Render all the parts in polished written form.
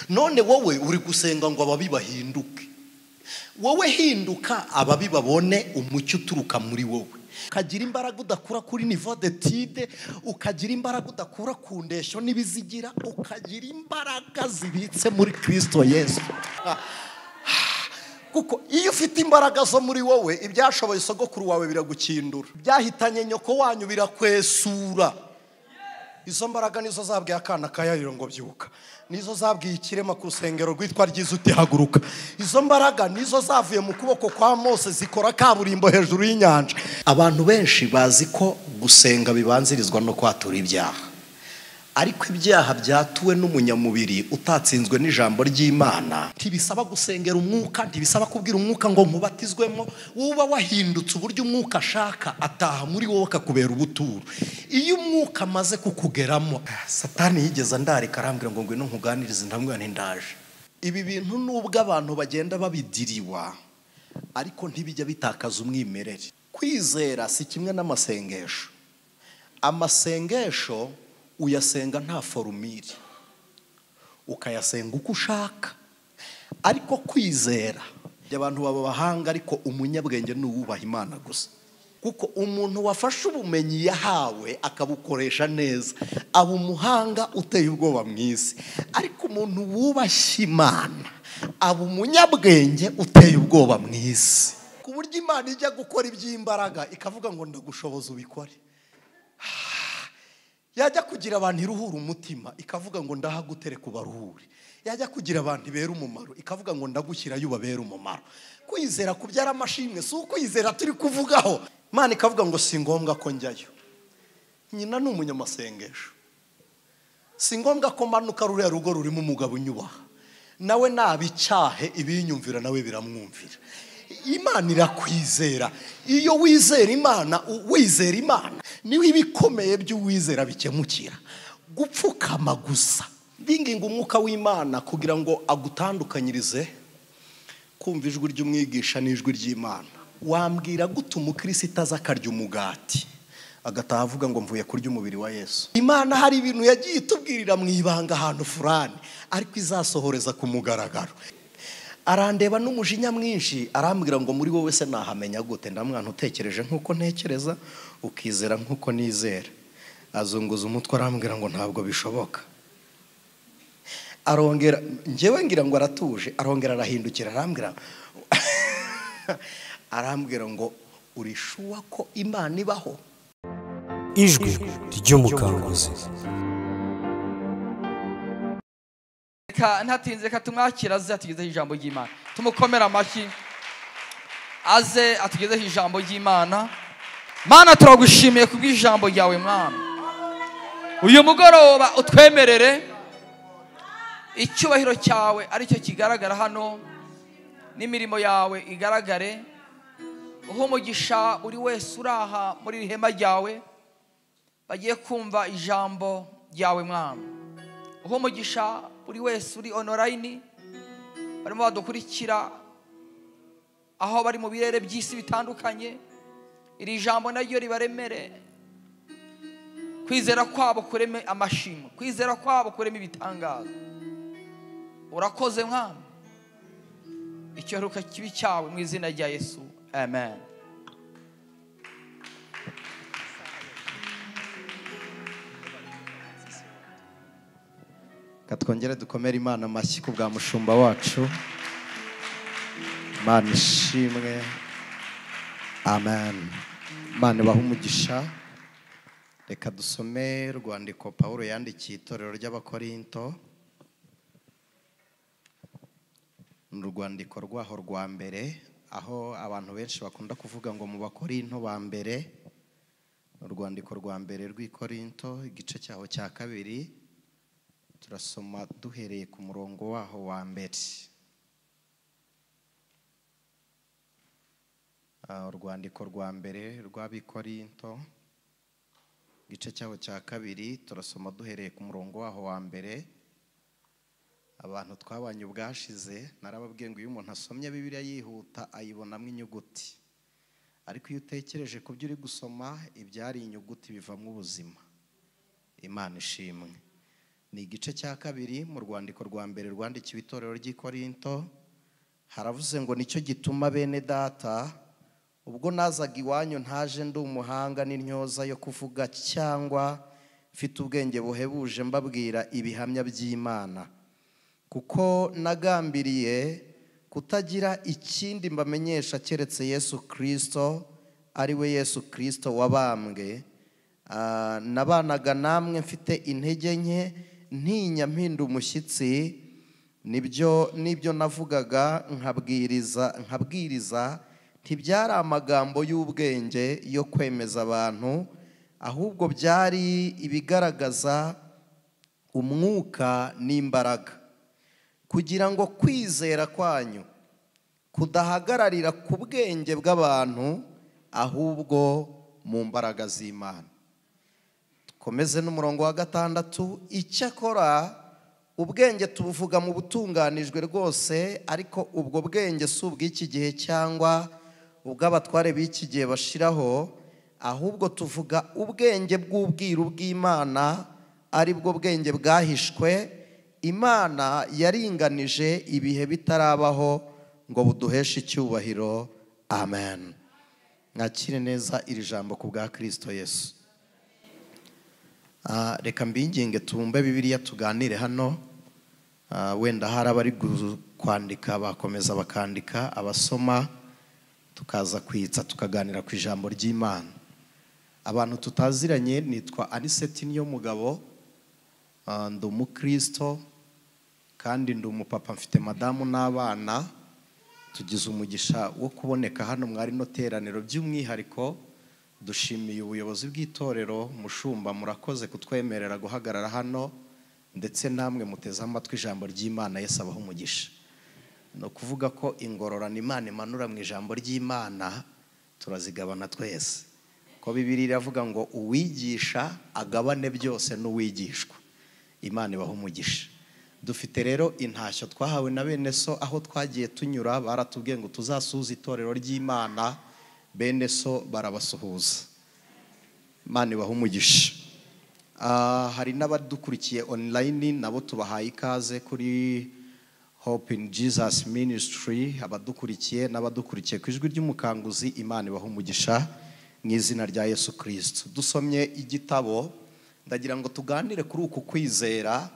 none wowe uri gusenga ngo ababi bahinduke. Wowe hinduka ababi babone umucyo uturuka muri wowe. Ukagira imbaraga udakura kuri niveau d'étude, ukagira imbaraga udakura ku ndesho n'ibizigira, ukagira imbaraga zibitse muri Kristo Yesu. Kuko iyo ufite imbaraga zo muri wowe, ibyashoboye sogokuru wawe biragukindura, byahitanye nyoko wanyu birakwesura. Izo mbaraga nizo zabwiye akana kayariro ngo byuka, nizo zabwiye ikirema ku rusengero rwitwa ryiza uti haguruka. Izo mbaraga nizo zavuye mu kuboko kwa Mose zikora kaburimbo hejuru y'inyanja. Abantu benshi bazi ko gusenga bibanzirizwa no kwatura ibyaha, ariko ibyaha byatuwe n'umunyamubiri utatsinzwe n'ijambo ry'Imana ntibisaba gusengera umwuka, ntibisaba kubwira umwuka ngo nkubatizwemo. Uba wahindutse uburyo umwuka ashaka, ataha muri wowe akakubera ubuturo. Iyo umwuka amaze kukugeramo, Satani yigeze ndarika arambwira ngo ngwino nkuganirize, ndamubwira nti ndaje. Ibi bintu nubwo abantu bagenda babidiriwa, ariko ntibijya bitakaza umwimerere. Kwizera si kimwe n'amasengesho. Amasengesho uyasenga nta formule, ukayasenga uko ushaka. Ariko kwizera abantu baba bahanga, ariko umunyabwenge ni uwubaha Imana gusa. Kuko umuntu wafashe ubumenyi yahawe akabukoresha neza aba umuhanga uteye ubwoba mu isi. Ariko umuntu wubashye Imana aba umunyabwenge uteye ubwoba mu isi, ku buryo Imana ijya gukora iby'imbaraga ikavuga ngo ndagushoboza ubikore. Yajya kugira abantu iruhura umutima ikavuga ngo ndahagutere kubaruhure. Yajya kugira abantu ibera umumaro ikavuga ngo ndagushyira yubabera umumaro. Kwizera kubyara amashimwe si ukwizera turi kuvugaho. Imana ikavuga ngo si ngombwa ko njyayo. Nyina ni umunyamasengesho, si ngombwa ko manuka ruriya rugo rurimo umugabo unyubaha, nawe nabicyahe ibinyumvira nawe biramwumvira. Imana irakwizera. Iyo wizera Imana, wizera Imana niwe ibikomeye by'uwizera bikemukira. Gupfukama gusa. Ndinginga umwuka w'Imana kugira ngo agutandukanyirize kumva ijwi ry'umwigisha n'ijwi ry'Imana. Wambwira gute umukristo aza akarya umugati agataha avuga ngo mvuye kurya umubiri wa Yesu? Imana hari ibintu yagiye itubwirira mu ibanga ahantu furani, ariko izasohoreza ku mugaragaro. Arandeba n'umujinya mwinshi arambwira ngo muri wowe se nahamenya gute? Ndamwana utekereje nkuko ntekereza, ukizera nkuko nizera. Azunguza umutwe arambwira ngo ntabwo bishoboka. Arongera, njyewe ngira ngo aratuje, arongera arahindukira arambwira ngo urishuwa ko Imana ibaho? Ijwi ry'Umukanguzi. Ntatinze katumwakira aze atugezeho ijambo ry'Imana. Tumukomera amashyi aze atugezeho ijambo ry'Imana. Mana turagushimiye kubw'ijambo ryawe Mwana. Uyu mugoroba utwemerere icyubahiro cyawe aricyo kigaragara hano, n'imirimo yawe igaragare. Uho umugisha uri wese uraha muri ihema ryawe bagiye kumva ijambo ryawe Mwana. Uho umugisha uri wese uri online barimo badukurikira aho bari mu birere by'isi bitandukanye. Iri jambo naryo ribaremere, kwizera kwabo kureme amashimo, kwizera kwabo kureme ibitangaza. Urakoze Mwana, icyoruka kibi cyawe mu izina rya Yesu, amen. Katwongere dukomere Imana amashyi ku bwa mushumba wacu. Imana ishimwe, amen. Imana ibahe umugisha. Reka dusome urwandiko Pawulo yandikiye itorero ry'Abakorinto, urwandiko rwaho rwa mbere, aho abantu benshi bakunda kuvuga ngo mu Bakorinto ba mbere. Urwandiko rwa mbere rw'Ikorinto igice cyaho cya kabiri, turasoma duhereye ku murongo waho wa mbere. Urwandiko rwa mbere rw'Abikorinto igice cyaho cya kabiri, turasoma duhereye ku murongo waho wa mbere. Abantu twabanye ubwashize narababwiye ngo iyo umuntu asomye Bibiliya yihuta ayibonamo inyuguti, ariko iyo utekereje ku byo uri gusoma ibyari inyuguti bivamo ubuzima. Imana ishimwe. ni igice cya kabiri mu rwandiko rwa mbere rwandikiwe itorero ry'i Korinto. Haravuze ngo nicyo gituma bene data ubwo nazaga iwanyu ntaje ndi umuhanga n'intyoza yo kuvuga cyangwa mfite ubwenge buhebuje mbabwira ibihamya by'Imana, kuko nagambiriye kutagira ikindi mbamenyesha keretse Yesu Kristo, ari we Yesu Kristo wabambwe. Nabanaga namwe mfite intege nke, ntinya mpinda umushyitsi, nibyo navugaga nkabwiriza ntibyari amagambo y'ubwenge yo kwemeza abantu, ahubwo byari ibigaragaza umwuka n'imbaraga, kugira ngo kwizera kwanyu kudahagararira ku bwenge bw'abantu, ahubwo mu mbaraga z'Imana. Komeze n'umurongo wa 6. Icyakora ubwenge tubuvuga mu butunganijwe rwose, ariko ubwo bwenge si ubw'iki gihe cyangwa ubw'abatware b'iki gihe bashiraho, ahubwo tuvuga ubwenge bw'ubwiru bw'Imana, ari bwo bwenge bwahishwe Imana yaringanije ibihe bitarabaho ngo buduheshe icyubahiro. Amen. Mwakire neza iri jambo ku bwa Kristo Yesu. Reka mbinginge tumbe Bibiliya tuganire hano. Wenda hari abari kwandika bakomeza bakandika, abasoma tukaza kwitsa tukaganira ku ijambo ry'Imana. Abantu tutaziranye, nitwa Anicet Niyomugabo, ndi umukristo kandi ndi umupapa, mfite madamu n'abana. Tugize umugisha wo kuboneka hano mwari no teraniro, by'umwihariko dushimiye ubuyobozi bw'itorero. Mushumba, murakoze kutwemerera guhagarara hano, ndetse namwe muteze amatwi ijambo ry'Imana. Yesu abaho umugisha. No kuvuga ko ingororano Imana imanura mu ijambo ry'Imana turazigabana twese, ko Bibiliya iravuga ngo uwigisha agabane byose n'uwigishwa. Imana ibaho umugisha. Dufite rero intashyo twahawe na bene so, aho twagiye tunyura baratubwiye ngo tuzasuhuza itorero ry'Imana. Bene so barabasuhuza. Imana ibaho umugisha. Hari n'abadukurikiye online, nabo tubahaye ikaze kuri Hope in Jesus Ministry. Abadukurikiye n'abadukurikiye ku Ijwi ry'Umukanguzi, Imana ibaho umugisha mu izina rya Yesu Kristo. Dusomye igitabo, ndagira ngo tuganire kuri uku kwizera.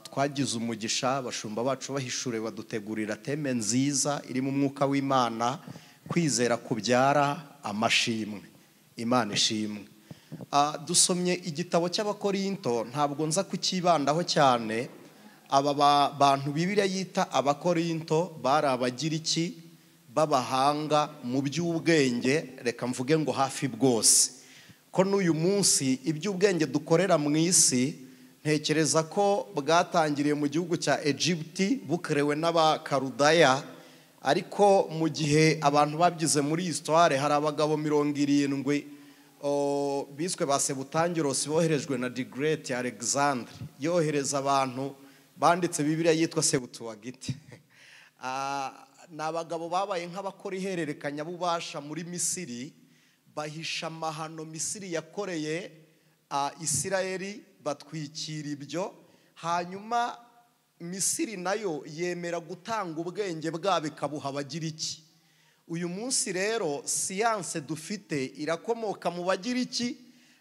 Twagize umugisha, abashumba bacu bahishure badutegurira teme nziza iri mu mwuka w'Imana, kwizera kubyara amashimwe. Imana ishimwe. Dusomye igitabo cy'Abakorinto, ntabwo nza kukibandaho cyane. Aba bantu Bibiliya yita Abakorinto bari Abagiriki b'abahanga mu by'ubwenge, reka mvuge ngo hafi bwose. Ko n'uyu munsi iby'ubwenge dukorera mu isi, ntekereza ko bwatangiriye mu gihugu cya Egypte bukorewe n'Abakarudaya, ariko mu gihe abantu babyize muri histoire, hari abagabo 70 biswe ba Sebutangiros boherejwe na the Great Alexander, yohereza abantu banditse Bibiliya yitwa Sebutuwagiti. Ni abagabo babaye nk'abakora ihererekanya bubasha muri Misiri, bahisha amahano Misiri yakoreye Isirayeli, batwikira ibyo. Hanyuma Misiri nayo yemera gutanga ubwenge bwabo ikabuha Abagiriki. Uyu munsi rero siyanse dufite irakomoka mu Bagiriki,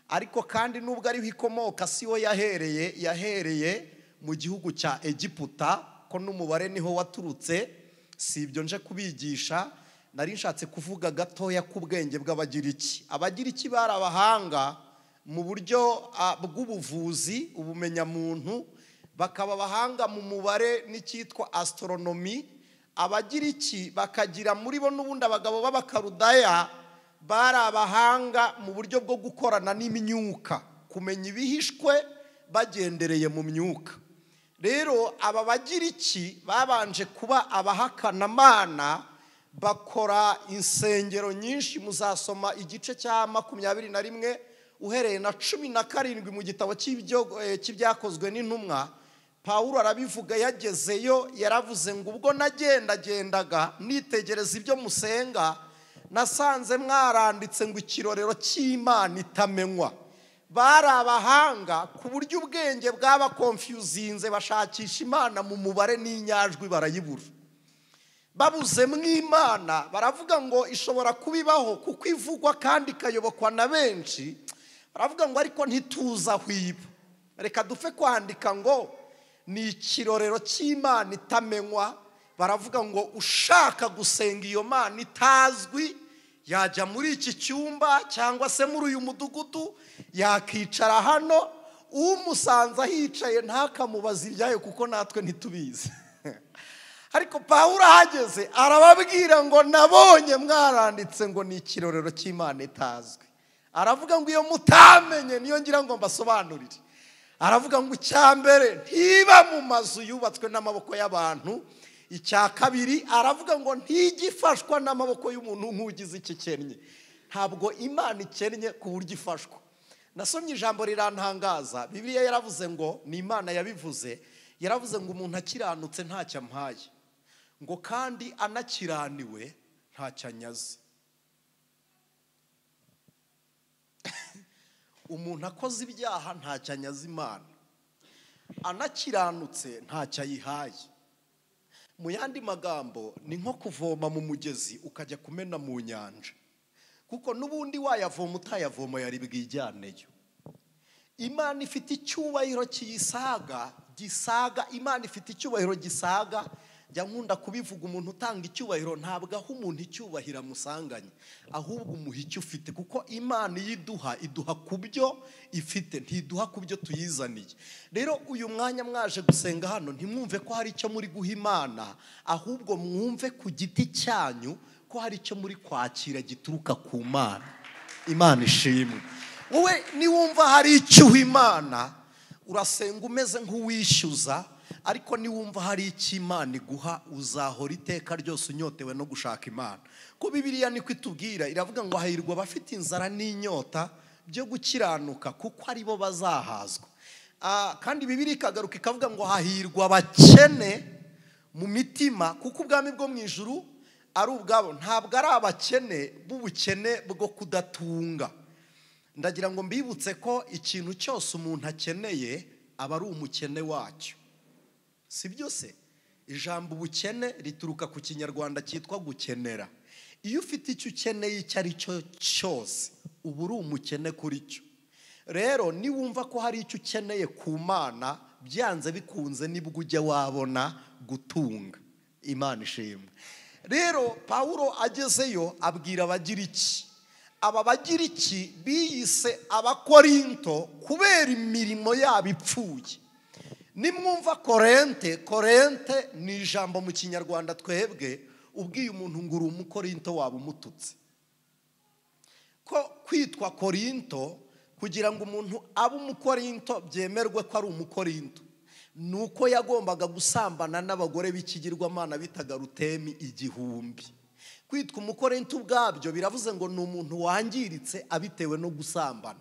ariko kandi nubwo ariho ikomoka siho yahereye mu gihugu cya Egiputa, ko n'umubare niho waturutse. Si ibyo nje kubigisha, nari nshatse kuvuga gatoya ku bwenge bw'Abagiriki. Abagiriki bari abahanga mu buryo bw'ubuvuzi, ubumenyamuntu, bakaba abahanga mu mubare n'icyitwa astronomy. Abagiriki bakagira muri bo n'ubundi abagabo b'Abakarudaya bari abahanga mu buryo bwo gukorana n'imyuka, kumenya ibihishwe bagendereye mu myuka. Rero aba Bagiriki babanje kuba abahakanamana, bakora insengero nyinshi. Muzasoma igice cya 21 uhereye na 17 mu gitabo cy'ibyakozwe n'intumwa. Pawulo arabivuga, yagezeyo yaravuze ngo ubwo nagendaga nitegereza ibyo musenga, nasanze mwaranditse ngo ikirorero cy'Imana itamenywa. bari abahanga ku buryo ubwenge bwaba confusinze, bashakisha Imana mu mubare n'inyajwi barayibura. Babuze mu Imana baravuga ngo ishobora kubibaho kuko ivugwa kandi ikayobokwa na benshi. Baravuga ngo ariko ntituza hwiba, reka dupfe kwandika ngo ni ikirorero cy'Imana itamenywa. Baravuga ngo ushaka gusenga iyo Mana itazwi yajya muri iki cyumba cyangwa se muri uyu mudugudu, yakicara hano, umusanze ahicaye ntakamubaza ibyayo kuko natwe ntitubizi. Ariko Pawulo ahageze arababwira ngo nabonye mwaranditse ngo ni ikirorero cy'Imana itazwi. Aravuga ngo iyo mutamenye niyo ngira ngo mbasobanurire. Aravuga ngo icyambere ntiba mu mazu yubatswe n'amaboko y'abantu. Icya kabiri aravuga ngo ntigifashwa n'amaboko y'umuntu nk'ugize iki kennye. Ntabwo Imana ikennye ku buryo ifashwa. Nasomye ijambo rirantangaza. Bibiliya yaravuze ngo ni Imana yabivuze. Yaravuze ngo umuntu akiranutse ntacyo ampaye, ngo kandi anakiraniwe ntacyo anyaze. Umuntu akoze ibyaha ntacyo anyaze Imana, anakiranutse ntacyo ayihaye. Mu yandi magambo ni nko kuvoma mu mugezi ukajya kumena mu nyanja, kuko n'ubundi wayavoma utayavoma yari bwijyaneyo. Imana ifite icyubahiro kiyisaga, Imana ifite icyubahiro gisaga. Jya nkunda kubivuga, umuntu utanga icyubahiro ntabwo aho umuntu icyubahiro amusanganye, ahubwo umuha icyo ufite, kuko Imana iyiduha iduha ku byo ifite, ntiduha ku byo tuyizaniye. Rero uyu mwanya mwaje gusenga hano ntimwumve ko hari icyo muri guha Imana, ahubwo mwumve ku giti cyanyu ko hari icyo muri kwakira gituruka ku Mana. Imana ishimwe. Wowe niwumva hari icyo uha Imana urasenga umeze nk'uwishyuza, ariko niwumva hari icyo Imana iguha uzahora iteka ryose unyotewe no gushaka Imana. Ko Bibiliya niko itubwira, iravuga ngo hahirwa abafite inzara n'inyota byo gukiranuka kuko ari bo bazahazwa. Kandi Bibiliya ikagaruka ikavuga ngo hahirwa abakene mu mitima kuko ubwami bwo mu ijuru ari ubwabo. Ntabwo ari abakene b'ubukene bwo kudatunga. Ndagira ngo mbibutse ko ikintu cyose umuntu akeneye aba ari umukene wacyo, si byose. Ijambo ubukene rituruka ku kinyarwanda cyitwa gukenera. Iyo ufite icyo ukeneye icyo ari cyo cyose uba uri umukene kuri cyo. Rero niwumva ko hari icyo ukeneye ku Mana, byanze bikunze nibwo ujya wabona gutunga. Imana ishimwe. Rero Pawulo agezeyo abwira abagira iki. Aba bagira iki biyise Abakorinto kubera imirimo yabo ipfuye. Nimwumva Korente ni ijambo mu kinyarwanda twebwe ubwiye umuntu ngo uri Umukorinto waba umututse. Ko kwitwa Korinto kugira ngo umuntu abe Umukorinto byemerwe ko ari Umukorinto, nuko yagombaga gusambana n'abagore b'ikigirwamana bitaga Rutemi 1000. Kwitwa Umukorinto ubwabyo biravuze ngo ni umuntu wangiritse abitewe no gusambana.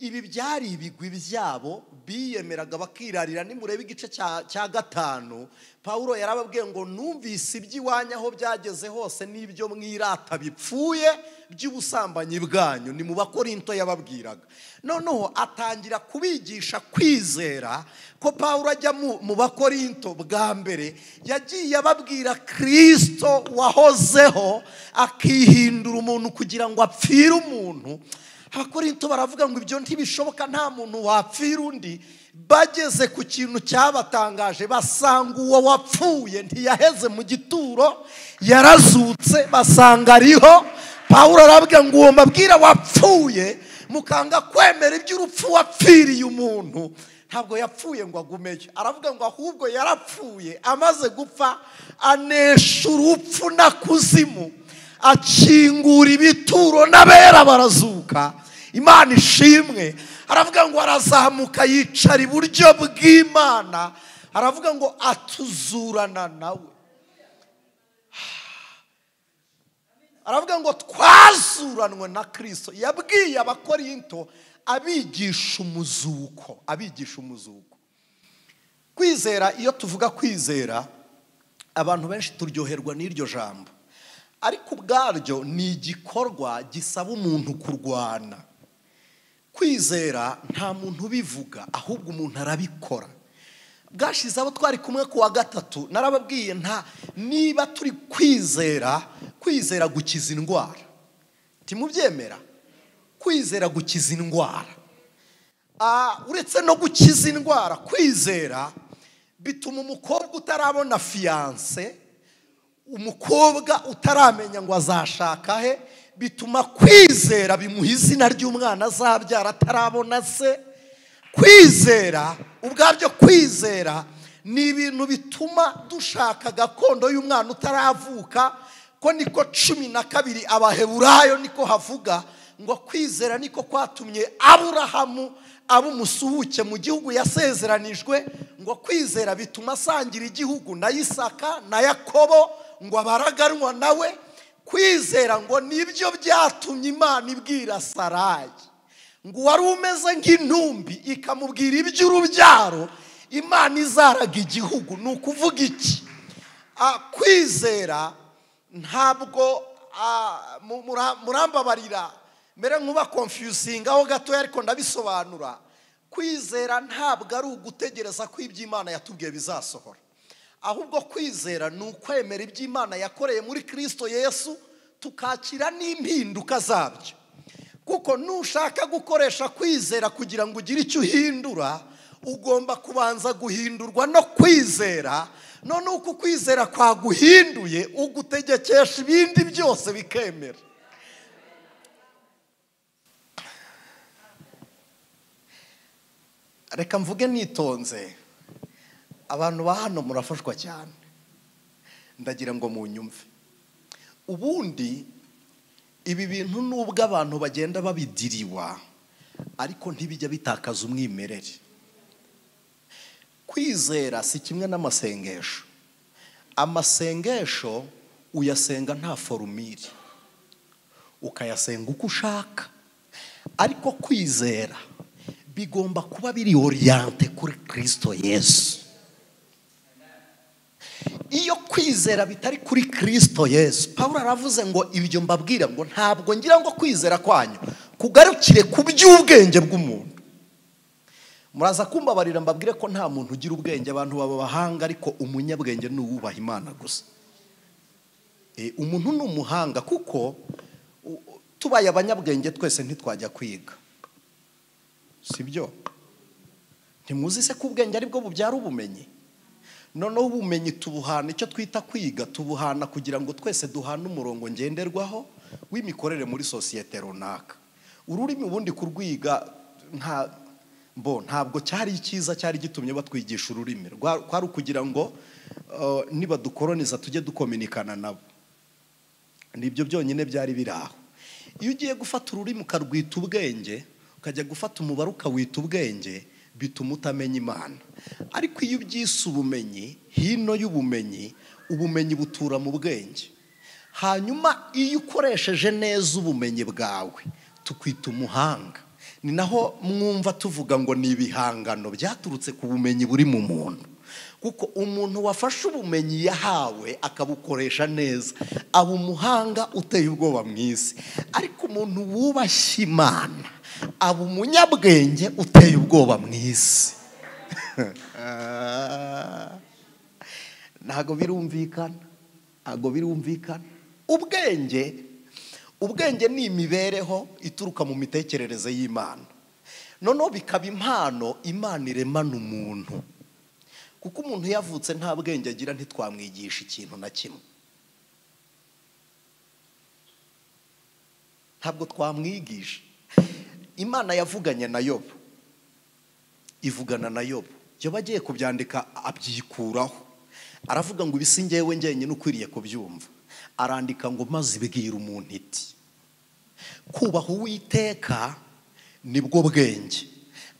Ibi byari ibigwi byabo biyemeraga bakirarira. Nimurebe igice cya 5, Pawulo yarababwiye ngo numvise iby'iwanyu aho byageze hose n'ibyo mwirata bipfuye by'ubusambanyi bwanyu. Ni mu Bakorinto yababwiraga. Noneho atangira kubigisha kwizera. Ko Pawulo ajya mu Bakorinto bwa mbere yagiye ababwira Kristo wahozeho akihindura umuntu kugira ngo apfire umuntu. Abakorinto baravuga ngo ibyo ntibishoboka, nta muntu wapfira undi. Bageze ku kintu cyabatangaje, basanga uwo wapfuye ntiyaheze mu gituro, yarazutse, basanga ariho. Pawulo aravuga ngo uwo mbabwira wapfuye mukanga kwemera iby'urupfu wapfiriye umuntu, ntabwo yapfuye ngo agumeyo. Aravuga ngo ahubwo yarapfuye, amaze gupfa anesha urupfu na kuzimu, akingura ibituro n'abera barazuka. Imana ishimwe. Aravuga ngo arazamuka yicara iburyo bw'Imana. Aravuga ngo atuzurana nawe. Aravuga ngo twazuranwe na Kristo. Yabwiye Abakorinto abigisha umuzuko, Kwizera, iyo tuvuga kwizera abantu benshi turyoherwa n'iryo jambo, ariko ubwaryo ni igikorwa gisaba umuntu kurwana. kwizera nta muntu ubivuga ahubwo umuntu arabikora. Bwashize abo twari kumwe ku wa gatatu narababwiye niba turi kwizera gukiza indwara. Timubyemera? Kwizera gukiza indwara. Uretse no gukiza indwara, kwizera bituma umukobwa utarabona fiance, umukobwa utaramenya ngo azashaka he, bituma kwizera bimuha izina ry'umwana azabyara atarabona se. Kwizera ubwabyo, kwizera ni ibintu bituma dushaka gakondo y'umwana utaravuka. Ko niko 12 Abaheburayo niko havuga ngo kwizera niko kwatumye Aburahamu aba umusuhuke mu gihugu yasezeranijwe. Ngo kwizera bituma asangira igihugu na Isaka na Yakobo, ngo abaraganwa nawe. Kwizera ngo nibyo byatumye Imana ibwira Sarayi ngo wari umeze nk'intumbi ikamubwira iby'urubyaro Imana izaraga igihugu. Ni ukuvuga iki? Kwizera ntabwo murambabarira mbere nkuba confusing aho gato ariko ndabisobanura. Kwizera ntabwo ari ugutegereza ko iby'Imana yatubwiye bizasohora, ahubwo kwizera ni ukwemera iby'Imana yakoreye muri Kristo Yesu, tukakira n'impinduka zabyo. Kuko nushaka gukoresha kwizera kugira ngo ugire icyo uhindura, ugomba kubanza guhindurwa no kwizera. None uko kwizera kwaguhinduye, ugutegekesha ibindi byose bikemera. Reka mvuge nitonze, abantu ba hano murafashwa cyane, ndagira ngo munyumve. Ubundi ibi bintu nubwo abantu bagenda babidiriwa, ariko ntibijya bitakaza umwimerere. Kwizera si kimwe n'amasengesho. Amasengesho uyasenga nta formule, ukayasenga uko ushaka. Ariko kwizera bigomba kuba biri oriente kuri Kristo Yesu. Iyo kwizera bitari kuri Kristo Yesu, Paulo aravuze ngo ibyo mbabwira ngo ntabwo ngira ngo kwizera kwanyu kugarukire ku by'ubwenge bw'umuntu. Muraza kumbabarira mbabwire ko nta muntu ugira ubwenge, abantu baba bahanga, ariko umunyabwenge ni uwubaha Imana gusa. Umuntu ni umuhanga, kuko tubaye abanyabwenge twese ntitwajya kwiga, sibyo? Ntimuzi se ko ubwenge ari bwo bubyara ubumenyi? Noneho ubumenyi tubuhana, icyo twita kwiga tubuhana kugira ngo twese duhane umurongo ngenderwaho w'imikorere muri sosiyete runaka. Ururimi ubundi kurwiga ntabwo cyari icyiza, cyari gitumye batwigisha ururimi. Kwari ukugira ngo niba dukoroniza tujye dukominikana nabo. Nibyo byonyine byari biraho. Iyo ugiye gufata ururimi ukarwita ubwenge, ukajya gufata umubare ukawita ubwenge, bituma utamenya Imana. Ariko iyo ubyise ubumenyi, hino y'ubumenyi, ubumenyi butura mu bwenge. Hanyuma iyo ukoresheje neza ubumenyi bwawe, tukwita umuhanga. Ni naho mwumva tuvuga ngo ni ibihangano byaturutse ku bumenyi buri mu muntu. Kuko umuntu wafashe ubumenyi yahawe akabukoresha neza, aba umuhanga uteye ubwoba mu isi. Ariko umuntu wubashye Imana aba umunyabwenge uteye ubwoba mu isi. Ntago birumvikana. Ubwenge ni imibereho ituruka mu mitekerereze y'Imana. Noneho bikaba impano Imana iremana umuntu. Kuko umuntu yavutse nta bwenge agira, ntitwamwigisha ikintu na kimwe. Ntabwo twamwigisha. Imana yavuganye na Yobu, ivugana na Yobu. Yobu agiye kubyandika abyikuraho, aravuga ngo ibisi njyewe njyenyine ukwiriye kubyumva. Arandika ngo maze ibwira umuntu iti, kubaha Uwiteka nibwo bwenge,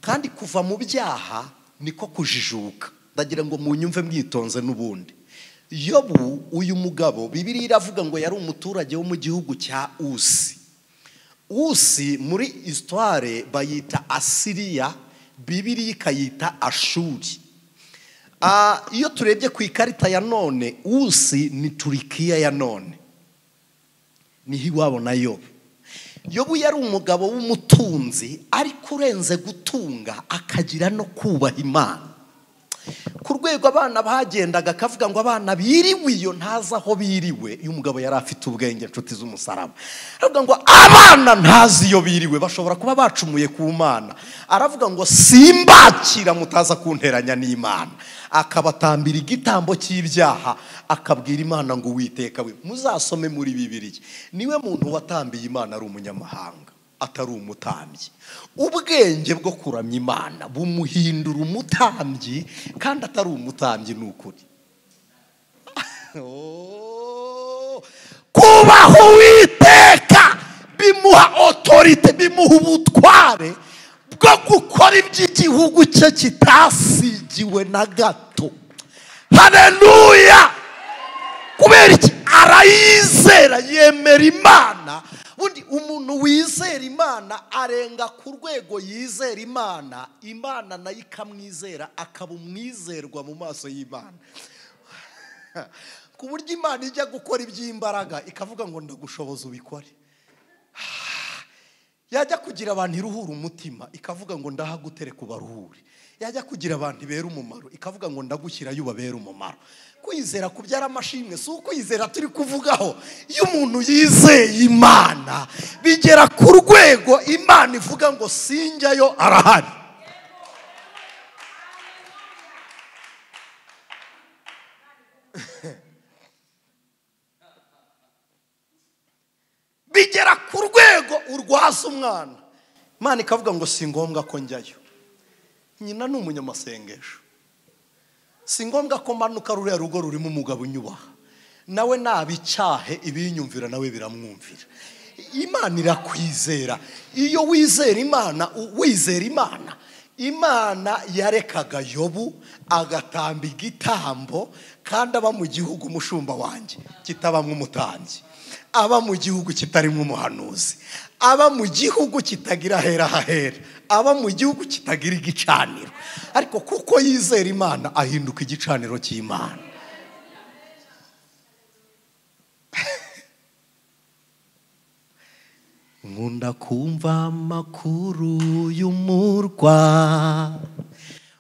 kandi kuva mu byaha niko kujijuka. Ndagira ngo munyumve mwitonze n'ubundi. Yobu uyu mugabo Bibiliya iravuga ngo yari umuturage wo mu gihugu cya Usi. Usi muri histoire bayita Asiriya, Bibiliya ikayita Ashuri. Iyo turebye ku ikarita ya none, Usi ni Turikiya ya none, niho iwabo na Yobu. Yobu yari umugabo w'umutunzi ariko urenze gutunga akagira no kubaha Imana. Ku rwego abana bagendaga akavuga ngo abana biriwe iyo ntazi aho biriwe. Uyu mugabo yari afite ubwenge, inshuti z'umusaraba. Aravuga ngo abana ntazi iyo biriwe, bashobora kuba bacumuye ku Mana. Aravuga ngo simbakira mutaza kunteranya n'Imana. Akabatambira igitambo cy'ibyaha, akabwira Imana ngo Uwiteka we. Muzasome muri Bibiliya, niwe muntu watambiye Imana ari umunyamahanga, atari umutambyi. Ubwenge bwo kuramya Imana bumuhindura umutambyi kandi atari umutambyi n'ukuri. Kubaho Uwiteka bimuha autorite, bimuha ubutware bwo gukora iby'igihugu cye kitasigiwe na gato. Haleluya! Kubera iki? Arayizera, yemera Imana. Undi umuntu wizera Imana arenga ku rwego yizera Imana, Imana nayo ikamwizera, akaba umwizerwa mu maso y'Imana. Ku buryo Imana ijya gukora iby'imbaraga ikavuga ngo ndagushoboza ubikore. Yajya kugira abantu iruhura umutima ikavuga ngo ndahagutere kubaruhure. Yajya kugira abantu ibera umumaro ikavuga ngo ndagushyirayo ubabera umumaro. Kwizera kubyara amashimwe si ukwizera turi kuvugaho. Iyo umuntu yizeye Imana bigera ku rwego Imana ivuga ngo sinjyayo arahari. Bigera ku rwego urwaza umwana, Imana ikavuga ngo si ngombwa ko njyayo. Nyina ni umunyamasengesho, si ngombwa ko manuka ruriya rugo rurimo umugabo unyubaha, nawe nabicyahe ibinyumvira nawe biramwumvira. Imana irakwizera. Iyo wizera Imana, wizera Imana. Imana yarekaga Yobu agatamba igitambo kandi aba mu gihugu umushumba wanjye kitabamwe umutambyi, aba mu gihugu kitarimo umuhanuzi, aba mu gihugu kitagira hera hahera, aba mu gihugu kitagira igicaniro, ariko kuko yizera Imana ahinduka igicaniro cy'Imana. Nkunda kumva amakuru y'umurwa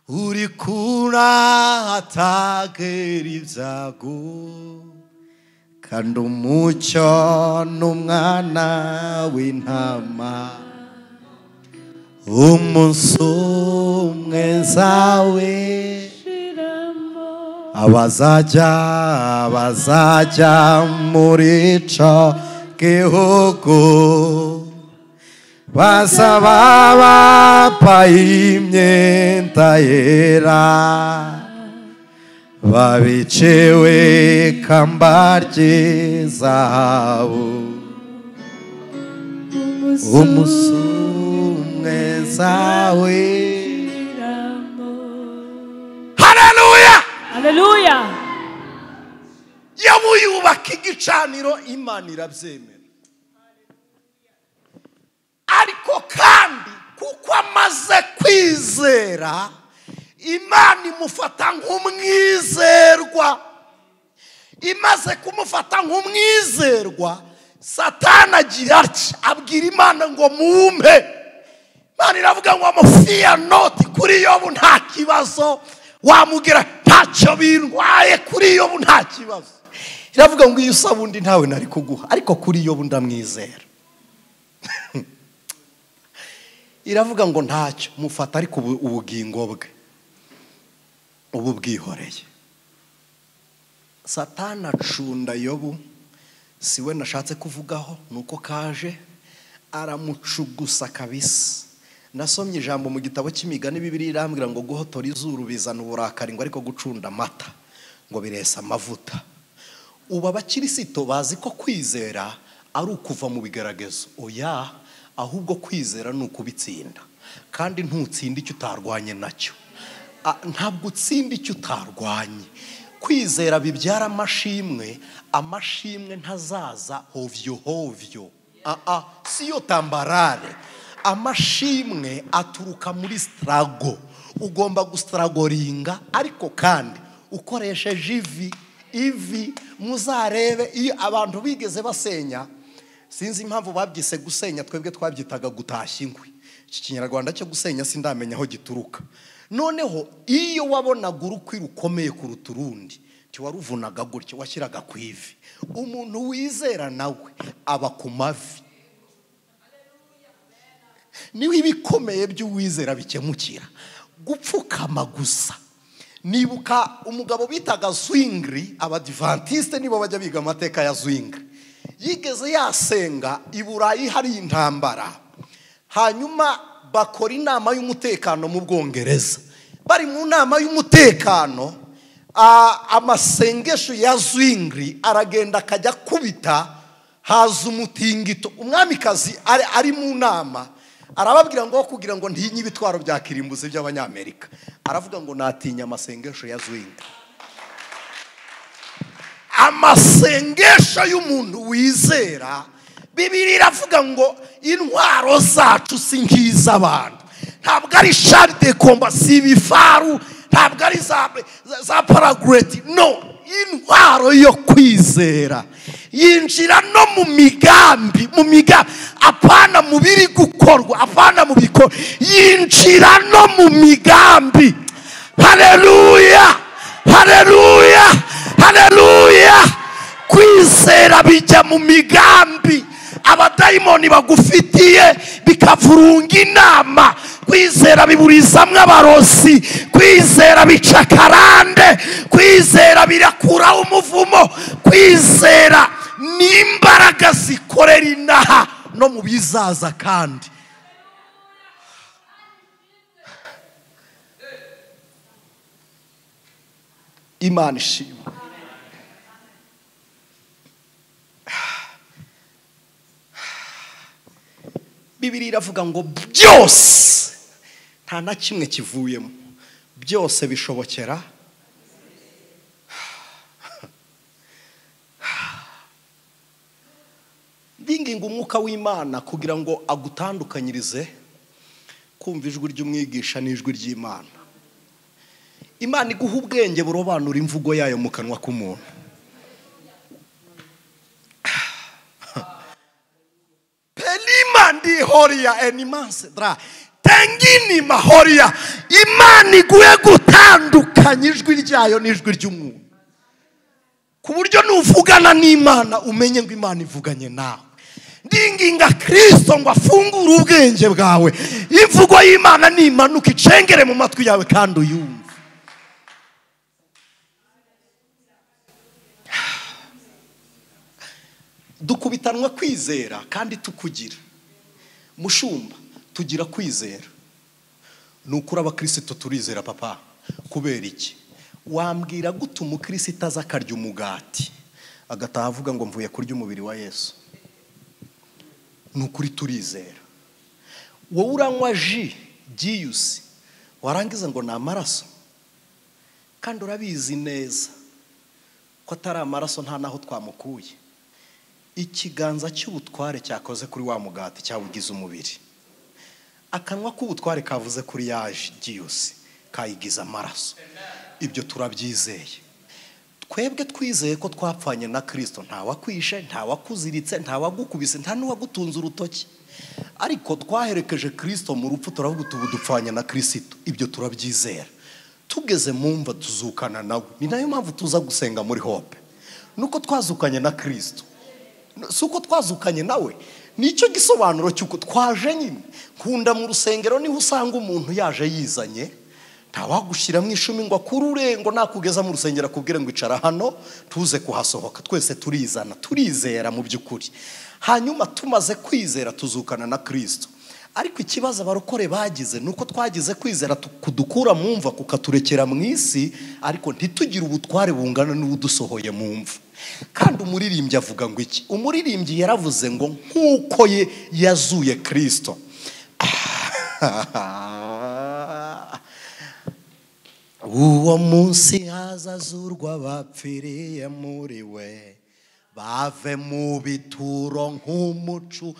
uri kuratagera ibyago, kandi umucyo n'umwana w'intama umunsi umwe nzawe abazajya muri ico gihugu bazaba bambaye imyenda yera, babicewe ikamba ry'izahabu, umunsi umwe nzawe. Haleluya! Haleluya! Yobu yubaka igicaniro, Imana irabyemera. Ariko kandi kuko amaze kwizera, Imana imufata nk'umwizerwa. Imaze kumufata nk'umwizerwa, Satani agira ati abwira Imana ngo mumpe. Imana iravuga ngo amufiya noti kuri Yobu nta kibazo, wamugira ntacyo bintwaye kuri Yobu nta kibazo. Iravuga ngo iyo usaba undi ntawe nari kuguha, ariko kuri Yobu ndamwizera. Iravuga ngo ntacyo mufata, ariko ubugingo bwe ubu bwihoreye. Satani acunda Yobu, siwe nashatse kuvugaho, nuko kaje aramucugusa kabisa. Nasomye ijambo mu gitabo cy'imigani, Bibiliya irambwira ngo guhotora izuru bizana uburakari, ngo ariko gucunda amata ngo biresa amavuta. Ubu abakirisito bazi ko kwizera ari ukuva mu bigeragezo. Oya, ahubwo kwizera ni ukubitsinda, kandi ntutsinda icyo utarwanye nacyo. Ntabwo utsinda icyo utarwanye. Kwizera bibyara amashimwe. Amashimwe ntazaza hovyo hovyo, siyo tambarare. Amashimwe aturuka muri strago. Ugomba gustragoringa, ariko kandi ukoresheje ivi. Muzarebe iyo abantu bigeze basenya, sinzi impamvu babyise gusenya, twebwe twabyitaga gutashya inkwi. Iki Kinyarwanda cyo gusenya sindamenya aho gituruka. Noneho iyo wabonaga urukwi rukomeye kuruta urundi tiwaruvunaga gutyo, washyiraga ku ivi. Umuntu wizera nawe aba ku mavi. Niwe ibikomeye by'uwizera bikemukira. Gupfukama gusa. Nibuka umugabo bitaga Zwingli, abadivantiste nibo bajya biga amateka ya Zwingli. Yigeze yasenga i Burayi hari intambara. Hanyuma bakora inama y'umutekano mu Bwongereza. Bari mu nama y'umutekano, amasengesho ya Zwingli aragenda akajya kubita, haza umutingito. Umwamikazi ari mu nama arababwira ngo kugira ngo ntinye ibitwaro bya kirimbuzi by'Abanyamerika, aravuga ngo natinya amasengesho ya Zwingli. Amasengesho y'umuntu wizera, Bibiliya iravuga ngo intwaro zacu si nk'iz'abantu. Ntabwo ari char de combat, si ibifaru, ntabwo ari za paragreti. No, intwaro yo kwizera yinjira no mu migambi, apana mu biri gukorwa, apana mu bikorwa, yinjira no mu migambi. Haleluya, haleluya, haleluya. Kwizera bijya mu migambi abadayimoni bagufitiye bikavurunga inama. Kwizera biburizamwe abarozi, kwizera bica karande, kwizera birakuraho umuvumo. Kwizera ni imbaraga zikorera inaha no mu bizaza kandi. Imana ishimwe. Bibiliya iravuga ngo byose nta na kimwe kivuyemo, byose bishobokera ndinginga umwuka w'Imana kugira ngo agutandukanyirize kumva ijwi ry'umwigisha n'ijwi ry'Imana. Imana iguha ubwenge burobanura imvugo yayo mu kanwa k'umuntu. Pelimandi horia enimanse dra tengini mahoria. Imana iguhe gutandukanya ijwi ryayo n'ijwi ry'umuntu, ku buryo nuvugana n'Imana umenye ngo Imana ivuganye nawe. Ndinginga Kristo ngo afungure ubwenge bwawe, imvugo y'Imana nimanuka icengere mu matwi yawe kandi uyumve. Dukubitanwa kwizera kandi tukugira. Mushumba, tugira kwizera. Nukuri abakristo turizera papa. Kubera iki? Wambwira gute umukristo aza akarya umugati agataha avuga ngo mvuye kurya umubiri wa Yesu? Nukuri turizera. Wowe uranywa juice warangiza ngo ni amaraso, kandi urabizi neza ko atari amaraso, nta naho twamukuye. Ikiganza cy'ubutware cyakoze kuri wa mugati cyawugize umubiri. Akanwa k'ubutware kavuze kuri ya juice kayigiza amaraso. Ibyo turabyizeye. Twebwe twizeye ko twapfanye na Kristo. Nta wakwishe, nta wakuziritse, nta wagukubise, nta n'uwagutunze urutoki. Ariko twaherekeje Kristo mu rupfu, turavuga ubu dupfanye na Kristo. Ibyo turabyizera. Tugeze mu mva tuzukana nawe. Ni nayo mpamvu tuza gusenga muri Hope. Nuko twazukanye na Kristo. Suko twazukanye nawe, nicyo gisobanuro cyuko twaje nyine. Kunda mu rusengero niho usanga umuntu yaje yizanye, ntawagushyira mu ishumi ngo akurure ngo nakugeza mu rusengero akubwire ngo icara hano tuze kuhasohoka. Twese turizana, turizera mu by'ukuri. Hanyuma tumaze kwizera tuzukana na Kristo. Ariko ikibazo abarokore bagize nuko twagize kwizera kudukura mu mva kukaturekera mu isi, ariko ntitugire ubutware bungana n'ubudusohoye mu mva. Kandi umuririmbyi avuga ngo iki? Umuririmbyi yaravuze ngo nkuko yazuye Kristo. Uwo munsi hazazurwa bapfiriye muri we, bave mu bituro nk'umucu.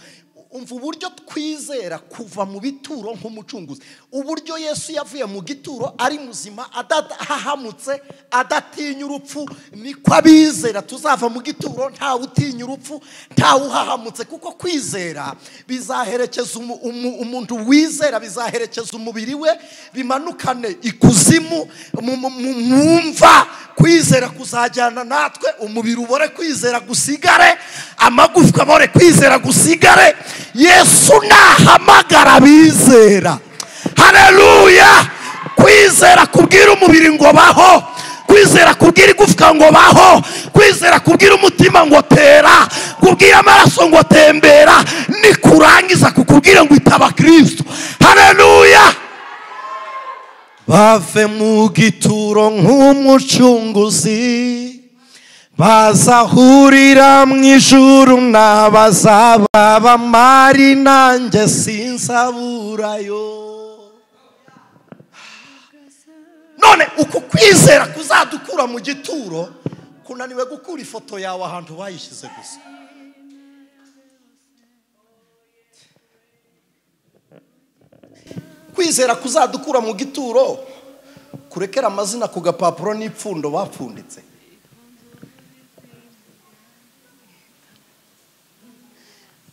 umva uburyo twizera kuva mu bituro nk'umucunguzi, uburyo Yesu yavuye mu gituro ari muzima adahahamutse adatinya urupfu, niko abizera tuzava mu gituro ntawe utinya urupfu ntawe uhahamutse, kuko kwizera bizaherekeza umuntu wizera, bizaherekeza umubiri we bimanukane ikuzimu mwumva. Kwizera kuzajyana natwe, umubiri ubore kwizera gusigare, amagufwa abore kwizera gusigare. Yesu nahamagara bizera. Haleluya! Kwizera kubwira umubiri ngo baho, kwizera kubwira igufwa ngo baho, kwizera kubwira umutima ngo tera, kubwira amaraso ngo tembera, ni kurangiza kukubwira ngo itaba Kristo. Haleluya! Bave mu gituro nk'umucunguzi, bazahurira mu ijuru n'abazaba bamari, nanjye sinzaburayo. None uku kwizera kuzadukura mu gituro kunaniwe gukura ifoto yawe ahantu bayishyize gusa. Kwizera kuzadukura mu gituro kurekera amazina ku gapapuro n'ipfundo bapfunditse.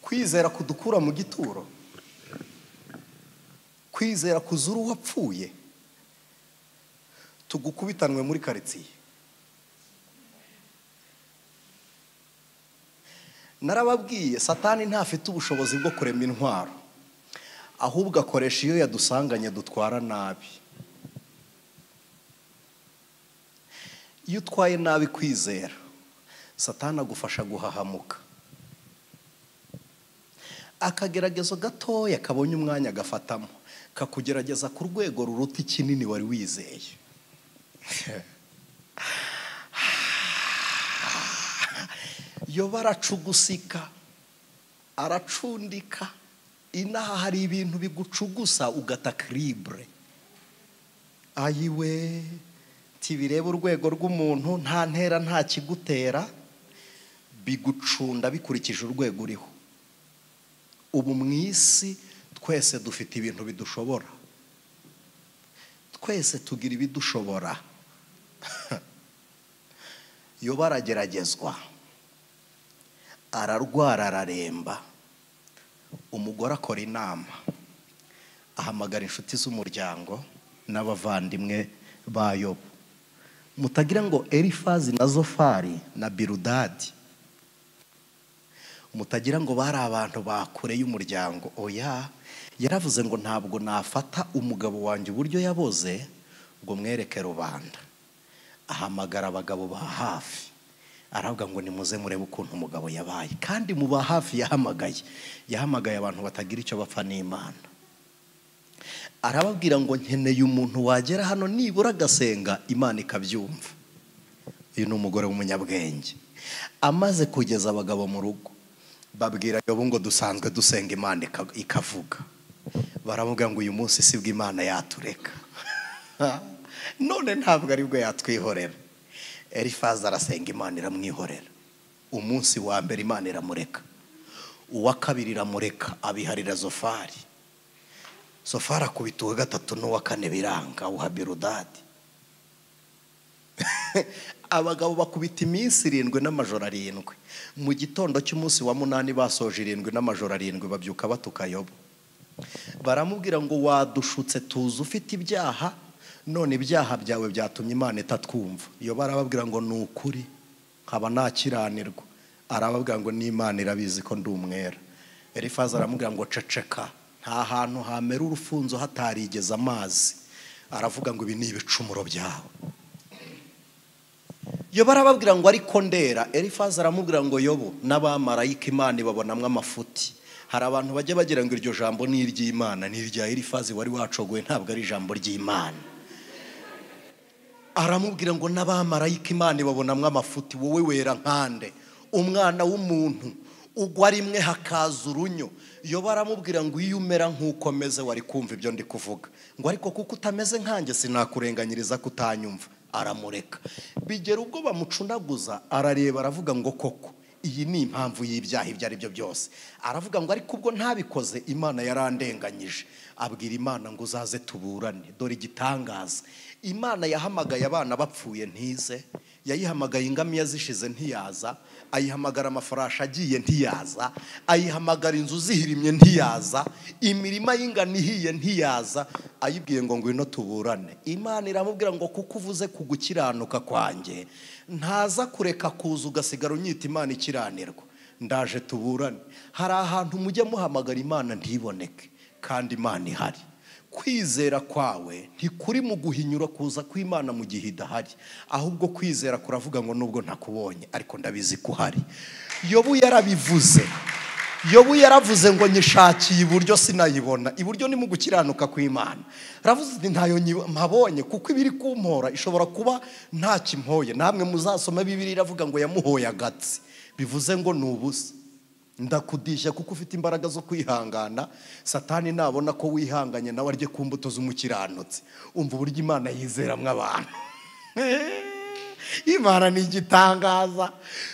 Kwizera kudukura mu gituro, kwizera kuzura uwapfuye, tugukubitanwe muri karitsiye. Narababwiye Satani ntafite ubushobozi bwo kurema intwaro, ahubwo akoresha iyo yadusanganye dutwara nabi. Iyo utwaye nabi kwizera, Satani agufasha guhahamuka, akageragezo gatoya kabonye umwanya agafatamo, kakugerageza ku rwego ruruta ikinini wari wizeye. Yo baracugusika, aracundika, inaha hari ibintu bigucugusa ugata libre. Ayiwe tibireba urwego rw'umuntu, nta ntera nta kigutera, bigucunda bikurikije urwego uriho. Ubu mwisi twese dufite ibintu bidushobora, twese tugira ibidushobora. Yo barageragezwa, ararwara araremba, umugore akora inama, ahamagara inshuti z'umuryango n'abavandimwe ba Yobu. Mutagira ngo Elifazi na Zofari na Birudadi, mutagira ngo bari abantu bakure y'umuryango. Oya, yaravuze ngo ntabwo nafata umugabo wanjye uburyo yaboze ngo mwereke rubanda. Ahamagara abagabo ba hafi, aravuga ngo nimuze murebe ukuntu umugabo yabaye. Kandi mu ba hafi yahamagaye abantu batagira icyo bapfa n'Imana. Arababwira ngo nkeneye umuntu wagera hano nibura agasenga Imana ikabyumva. Uyu ni umugore w'umunyabwenge. Amaze kugeza abagabo mu rugo, babwira Yobu ngo dusanzwe dusenga Imana ikavuga. Baramubwira ngo uyu munsi sibwo Imana yatureka. None ntabwo ari bwo yatwihorera. Elifazi arasenga Imana iramwihorera. Umunsi wa mbere Imana iramureka, uwa kabiri iramureka, abiharira Zofari. Zofari akubita uwa gatatu n'uwa kane biranga, uha Birudadi. Abagabo bakubita iminsi 7 n'amajoro 7. Mu gitondo cy'umunsi wa 8 basoje 7 n'amajoro 7, babyuka batuka Yobu. Baramubwira ngo wadushutse tuzi ufite ibyaha, none ibyaha byawe byatumye Imana itatwumva. Yo barababwira ngo ni ukuri nkaba nakiranirwa. Arababwira ngo n'Imana irabizi ko ndi umwera. Elifazi aramubwira ngo ceceka, nta hantu hamera urufunzo hatarigeze amazi. Aravuga ngo ibi ni ibicumuro byawe. Yo barababwira ngo ariko ndera. Elifazi aramubwira ngo Yobu n'abamarayika Imana ibabonamwe amafuti. Hari abantu bajya bagira ngo iryo jambo ni iry'Imana, ni irya Elifazi wari wacogoye, ntabwo ari ijambo ry'Imana. Aramubwira ngo n'abamarayika Imana ibabonamwe amafuti, wowe wera nkande, umwana w'umuntu ugwa rimwe hakaza urunyo. Yo baramubwira ngo iyo umera nk'ukomeze wari kumva ibyo ndi kuvuga, ngo ariko kuko utameze nkanjye sinakurenganyiriza kutanyumva. Aramureka. Bigera ubwo bamucunaguza, arareba aravuga ngo koko iyi ni impamvu y'ibyaha ibyo ari byo byose. Aravuga ngo ariko ubwo ntabikoze Imana yarandenganyije. Abwira Imana ngo uzaze tuburane. Dore igitangaza, Imana yahamagaye abana bapfuye ntize, yayihamagaye ingamiya zishize ntiyaza, ayihamagara amafarashi agiye ntiyaza, ayihamagara inzu zihirimye ntiyaza, imirima y'ingano ihiye ntiyaza, ayibwiye ngo ngwino tuburane. Imana iramubwira ngo kuko uvuze kugukiranuka kwanjye, ntaza kureka kuza ugasigara unyita Imana ikiranirwa, ndaje tuburane. Hari ahantu mujye muhamagara Imana ntiboneke kandi Imana ihari. Kwizera kwawe ntikuri mu guhinyura kuza kw'Imana mu gihe idahari, ahubwo kwizera kuravuga ngo nubwo ntakubonye ariko ndabizi ko uhari. Yobu yarabivuze. Yobu yaravuze ngo nyishakiye iburyo sinayibona. Iburyo ni mu gukiranuka kw'Imana. Aravuze ati ntayo mpabonye kuko ibiri kumpora ishobora kuba nta kimpoye. Namwe muzasoma Bibiliya iravuga ngo yamuhoye agatsi, bivuze ngo ni ubusa. Ndakudishya kuko ufite imbaraga zo kwihangana. Satani nabona ko wihanganye nawe arye ku mbuto z'umukiranutsi. Umva uburyo Imana yizeramwe abantu. Imana ni igitangaza.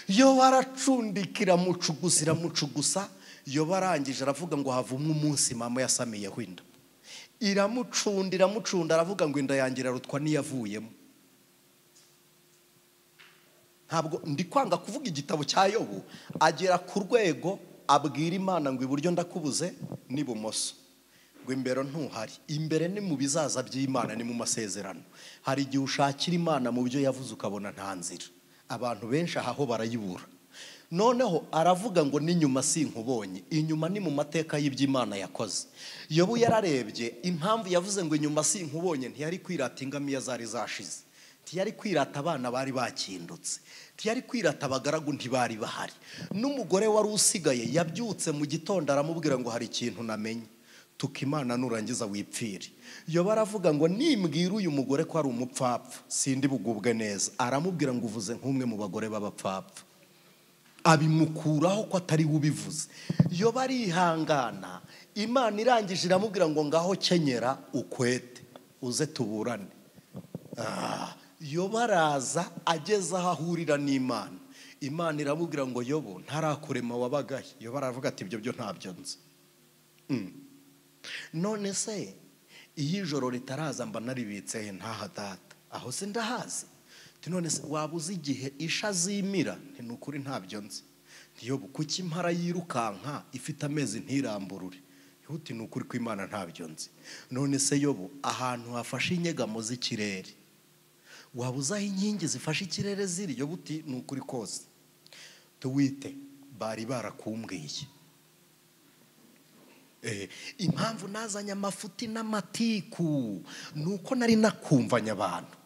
Yo baracundikira mucugusira mucugusa. Yo barangije aravuga ngo havumwe umunsi mama yasamiyeho inda. Iramucundira mucunda aravuga ngo inda yangira rutwa niyavuyemo. Ntabwo ndi kwanga kuvuga igitabo cya Yobu. Agera ku rwego abwira Imana ngo iburyo ndakubuze n'ibumoso, ngo imbere ntuhari. Imbere ni mu bizaza by'Imana, ni mu masezerano. Hari igihe ushakira Imana mu byo yavuze ukabona nta nzira. Abantu benshi aho barayibura. Noneho aravuga ngo n'inyuma sinkubonye. Inyuma ni mu mateka y'iby'Imana yakoze. Yobu yararebye impamvu yavuze ngo inyuma sinkubonye, ntiyari kwirata ingamiya zari zashize, ntiyari kwirata abana bari bakindutse, ntiyari kwirata abagaragu ntibari bahari. N'umugore wari usigaye yabyutse mu gitondo aramubwira ngo hari ikintu namenye, tuka Imana nurangiza wipfire. Yo baravuga ngo nimbwira uyu mugore ko ari umupfapfa sindi bugubwe neza. Aramubwira ngo uvuze nk'umwe mu bagore b'abapfapfa. Abimukuraho ko atari ubivuze. Yo barihangana. Imana irangije iramubwira ngo ngaho kenyera ukwete uze tuburane. Yo baraza ageze aho ahurira n'Imana. Imana iramubwira ngo Yobu ntarakurema wabagaye. Yo baravuga ati ibyo byo ntabyo nzi. None se iyo ijoro ritaraza mba naribitse ntaha data, aho se ndahazi. None se wabuze igihe isha zimira? Ni ukuri ntabyo nzi. Yobu kuki impara yirukanka ifite amezi ntiramburure? Huti ni ukuri ko Imana ntabyo nzi. None se Yobu ahantu hafashe inyegamo z'ikirere, wabuzaho inkingi zifashe ikirere ziri? Yobu uti ni ukuri kose tuwite bari barakumbwiye. Impamvu nazanye amafuti n'amatiku nuko nari nakumvanye abantu,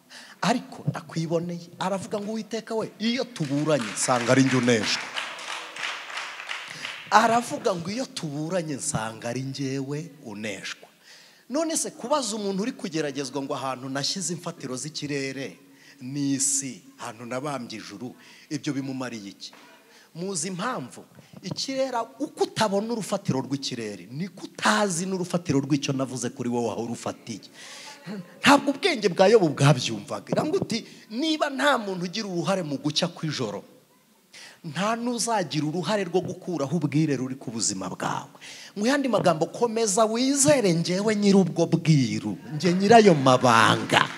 ariko ndakwiboneye. Aravuga ngo Uwiteka we iyo tuburanye nsanga ari njye uneshwa. Aravuga ngo iyo tuburanye nsanga ari njyewe uneshwa. None se kubaza umuntu uri kugeragezwa ngo ahantu nashyize imfatiro z'ikirere n'isi, ahantu nabambye ijuru, ibyo bimumariye iki? Muzi impamvu? Ikirere uko utabona urufatiro rw'ikirere niko utazi n'urufatiro rw'icyo navuze kuri wowe aho urufatiye. Ntabwo ubwenge bwa Yobu bwabyumvaga. Irango uti niba nta muntu ugira uruhare mu gucya kw'ijoro, nta nuzagira uruhare rwo gukuraho ubwire ruri ku buzima bwawe. Mu yandi magambo, komeza wizere njyewe nyir'ubwo bwiru, njye nyirayo mabanga.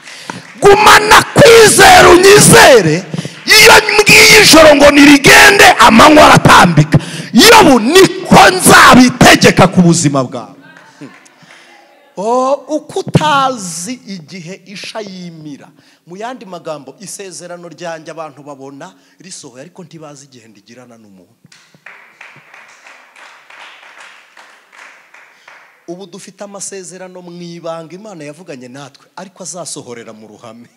Gumana kwizera unyizere. Iyo mbwiye ijoro ngo nirigende amanywa aratambika, Yobu niko nzabitegeka ku buzima bwawe. Uko utazi igihe isha yimira. Mu yandi magambo, isezerano ryanjye abantu babona risohoye ariko ntibazi igihe ndigirana n'umuntu. Ubu dufite amasezerano mu ibanga Imana yavuganye natwe ariko azasohorera mu ruhame.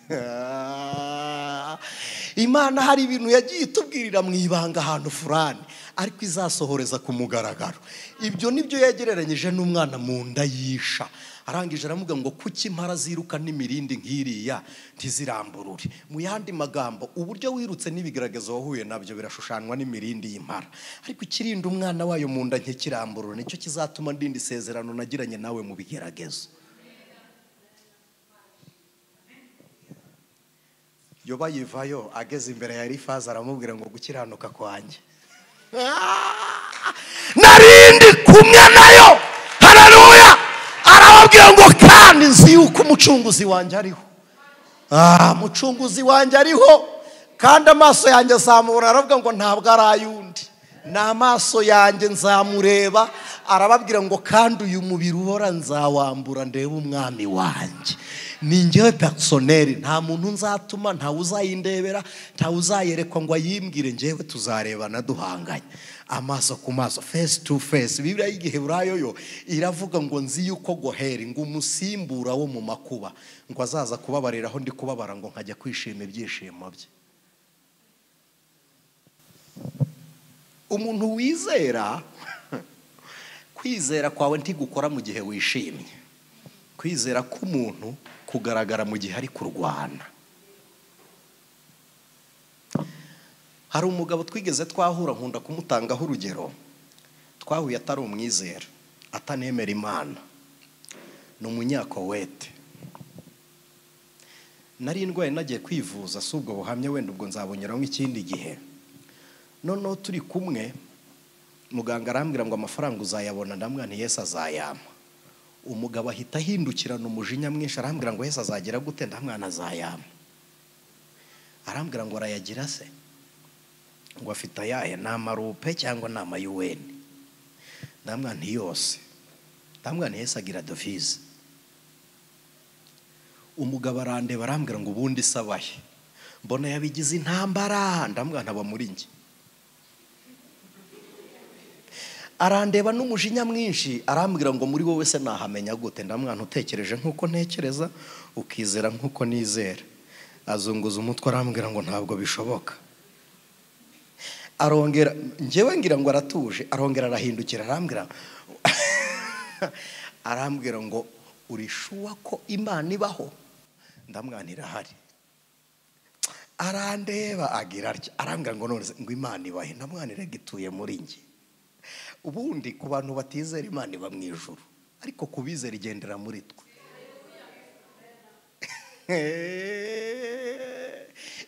Imana hari ibintu yagiye itubwirira mu ibanga ahantu fulani ariko izasohoreza ku mugaragaro. Ibyo nibyo yagereranyije n'umwana mu nda yisha. Arangije aramuga ngo kuki impara ziruka n'imirindi nk'iriya ntiziramburure. Mu yandi magambo, uburyo wirutse n'ibigaragazo wahuye nabyo birashushanwa n'imirindi y'impara, ariko ikirinda umwana wayo mu nda ntikiramburure nicyo kizatuma ndindi sezerano nagiranye nawe mu bigeragezo. Yoba yivayo ageze imbere ya Elifazi aramubwira ngo gukiranuka kwanjye narindi kumwe nayo. Haleluya. Arababwira ngo kandi nzi yuko umucunguzi wanjye ariho. Umucunguzi wanjye ariho kandi amaso yanjye azamubona. Aravuga ngo ntabwo ari ayundi, ni amaso yanjye nzamureba. Arababwira ngo kandi uyu mubiri uhora nzawambura ndebe umwami wanjye. Ni njyewe personnel, nta muntu nzatuma, ntawe uzayindebera, ntawe uzayerekwa ngo ayimbwire. Njyewe tuzarebana duhanganye amaso ku maso, face to face. Bibiliya y'Igiheburayo yo iravuga ngo nzi yuko goheri ngo umusimbura wo mu makuba ngo azaza kubabarira aho ndi kubabara, ngo nkajya kwishima ibyishimo bye. Umuntu wizera, kwizera kwawe ntigukora mu gihe wishimye. Kwizera k'umuntu kugaragara mu gihe ari kurwana. Hari umugabo twigeze twahura, nkunda kumutangaho urugero. Twahuye atari umwizera, atanemera Imana, ni umunyakowete. Nari ndwaye nagiye kwivuza, si ubwo buhamya wenda ubwo nzabonyeraho ikindi gihe. Noneho turi kumwe, muganga arambwira ngo amafaranga uzayabona. Ndamubwira nti Yesu azayampa. Umugabo ahita ahindukirana umujinya mwinshi, arambwira ngo Yesu azagera gute? Ndamwana azayampa. Arambwira ngo arayagira se? Ngo afite ayahe, ni amarupe cyangwa ni amayuweni? Ndamwana nti yose. Ndamwana nti Yesu agira dovize. Umugabo arandeba arambwira ngo ubundi sabahe, mbona yabigize intambara. Ndamwana aba muri njye. Arandeba n'umujinya mwinshi, arambwira ngo muri wowe se nahamenya gute? Ndamwana utekereje nkuko ntekereza, ukizera nkuko nizera. Azunguza umutwe arambwira ngo ntabwo bishoboka. Arongera, njyewe ngira ngo aratuje, arongera arahindukira arambwira ngo urishuwa ko Imana ibaho? Ndamwana irahari. Arandeba agira atya, arambwira ngo none ngo Imana ibahe? Ndamwana iragituye muri njye. Ubundi ku bantu batizera Imana iba mu ijuru, ariko kubizera igendera muri twe.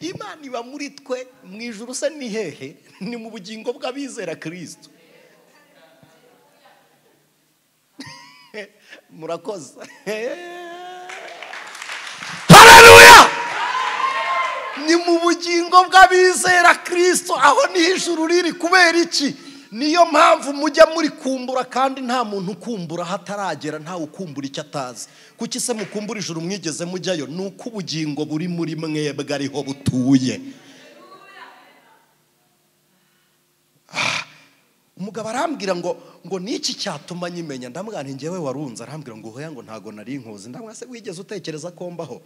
Imana iba muri twe, mu ijuru se ni hehe? Ni mu bugingo bw'abizera Kristo. Murakoze. Haleluya. Ni mu bugingo bw'abizera Kristo, aho ni ijuru riri. Kubera iki? Niyo mpamvu mujya muri kumbura kandi nta muntu ukumbura hataragera, nta ukumbura icyo atazi. Kuki se mukumbura ijuru mwigeze mujyayo? Nuko ubugingo buri muri mwebwe ariho butuye. Umugabo arambwira ngo niki cyatuma nyimenya? Ndamubwira nti njyewe warunze. Arambwira ngo hoya ngo ntago nari inkozi. Ndamubwira se wigeze utekereza ko mbaho?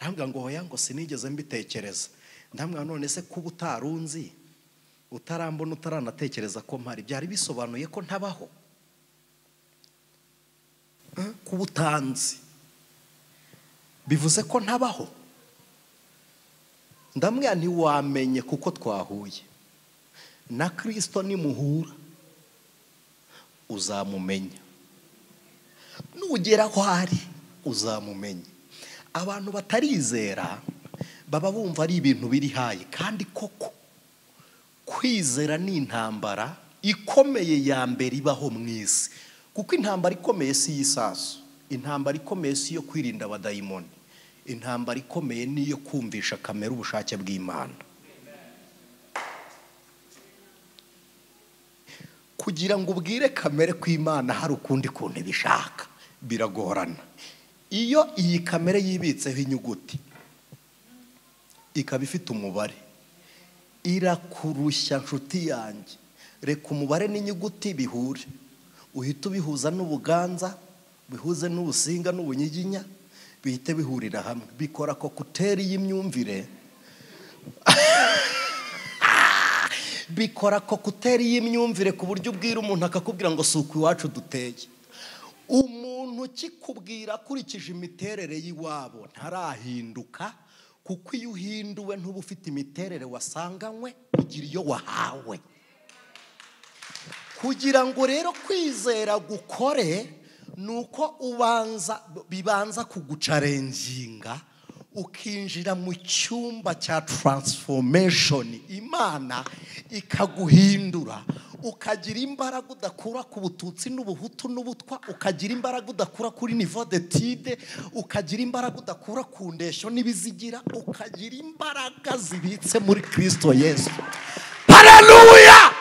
Arambwira ngo hoya ngo sinigeze mbitekereza. Ndamubwira none se kuba utarunzi, utarambona, utaranatekereza ko mpari, byari bisobanuye ko ntabaho? Kuba utanzi bivuze ko ntabaho? Ndamubwira nti wamenye kuko twahuye na Kristo, nimuhura uzamumenya, nugera aho ari uzamumenya. Abantu batarizera baba bumva ari ibintu biri hayi, kandi koko kwizera ni intambara ikomeye ya mbere ibaho mu isi. Kuko intambara ikomeye si y'isasu, intambara ikomeye si yo kwirinda abadayimoni, intambara ikomeye ni iyo kumvisha kamere ubushake bw'Imana. Kugira ngo ubwire kamere kw'Imana hari ukundi kuntu ibishaka, biragorana. Iyo iyi kamere yibitseho inyuguti ikaba ifite umubare, irakurushya nshuti yanjye. Reka umubare n'inyuguti bihure, uhita ubihuza n'ubuganza, bihuze n'ubusinga n'ubunyiginya, bihite bihurira hamwe, bikora kokuteri y'imyumvire. Bikora kokuteri y'imyumvire ku buryo ubwira umuntu akakubwira ngo suku iwacu duteye. Umuntu kikubwira akurikije imiterere y'iwabo ntarahinduka, kuko iyo uhinduwe ntuba ufite imiterere wasanganywe, ugira iyo wahawe. Kugira ngo rero kwizera gukore, nuko bibanza kugucarenginga, ukinjira mu cyumba cya transformation, Imana ikaguhindura, ukagira imbaraga udakura ku bututsi n'ubuhutu n'ubutwa, ukagira imbaraga udakura kuri niveau d'étude, ukagira imbaraga udakura ku ndeshyo n'ibizigira, ukagira imbaraga zibitse muri Kristo Yesu. Haleluya!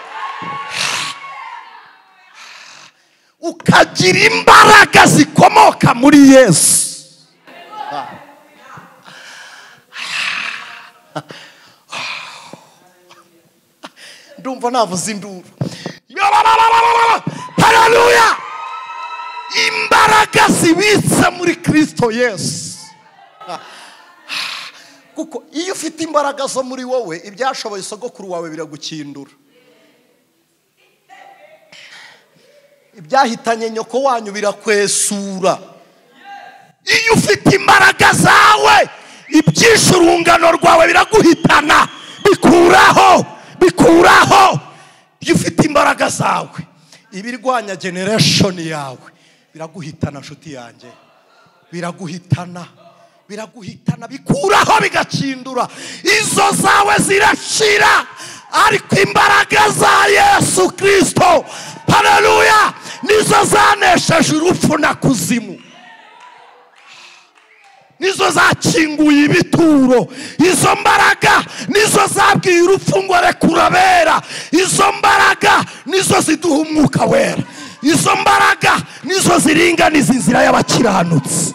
Ukagira imbaraga zikomoka muri Yesu. Ndumva navuze induru. Haleluya! Imbaraga zibitse muri Kristo Yesu. Kuko iyo ufite imbaraga zo muri wowe, ibyashoboye sogokuru wawe biragukindura. Ibyahitanye nyoko wanyu birakwesura. Iyo ufite imbaraga zawe, ibyishurungano rwawe biraguhitana, bikuraho. Iyo ufite imbaraga zawe, ibirwanya generation yawe biraguhitana, nshuti yanjye, biraguhitana, bikuraho, bigakindura. Izo zawe zirashira, ariko imbaraga za Yesu Kristo, haleluya, nizo zanesheje urupfu na kuzimu, nizo zakinguye ibituro. Izo mbaraga nizo zabwiye urupfu ngo rekurabera. Izo mbaraga nizo ziduha umwuka wera. Izo mbaraga nizo ziringaniza inzira y'abakiranutsi.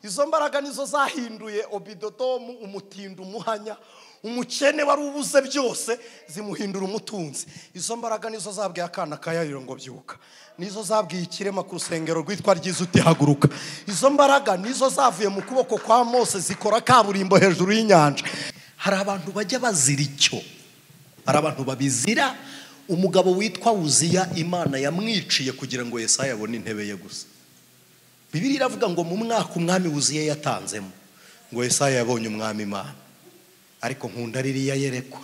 Izo mbaraga nizo zahinduye Obidodomu umutindi umuhanya, umukene wari ubuze byose zimuhindura umutunzi. Izo mbaraga nizo zabwiye akana ka Yayiro ngo byuka. Nizo zabwiye ikirema ku rusengero rwitwa ry'Izuti haguruka. Izo mbaraga nizo zavuye mu kuboko kwa Mose zikora kaburimbo hejuru y'inyanja. Hari abantu bajya bazira icyo, hari abantu babizira. Umugabo witwa Uziya Imana yamwiciye kugira ngo Yesaya abone intebe ye gusa. Bibiliya iravuga ngo mu mwaka umwami Uziya yatanzemo ngo Yesaya yabonye umwami Imana. Ariko nkunda ririya yerekwa,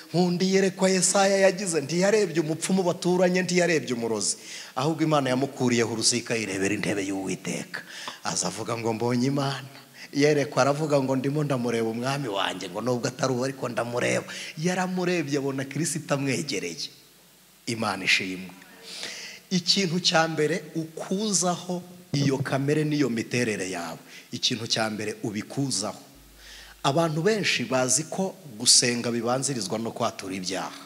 nkundi yerekwa Yesaya yagize, ntiyarebye umupfumu baturanye, ntiyarebye umurozi, ahubwo Imana yamukuriyeho urusika yirebera intebe y'Uwiteka. Azavuga ngo mbonye Imana. Yerekwa aravuga ngo ndimo ndamureba umwami wanjye, ngo nubwo atari uwo ariko ndamureba. Yaramurebye abona Kristo amwegereye. Imana ishimwe. Ikintu cya mbere ukuzaho iyo kamere niyo miterere yawe, ikintu cya mbere ubikuzaho. Abantu benshi bazi ko gusenga bibanzirizwa no kwatura ibyaha,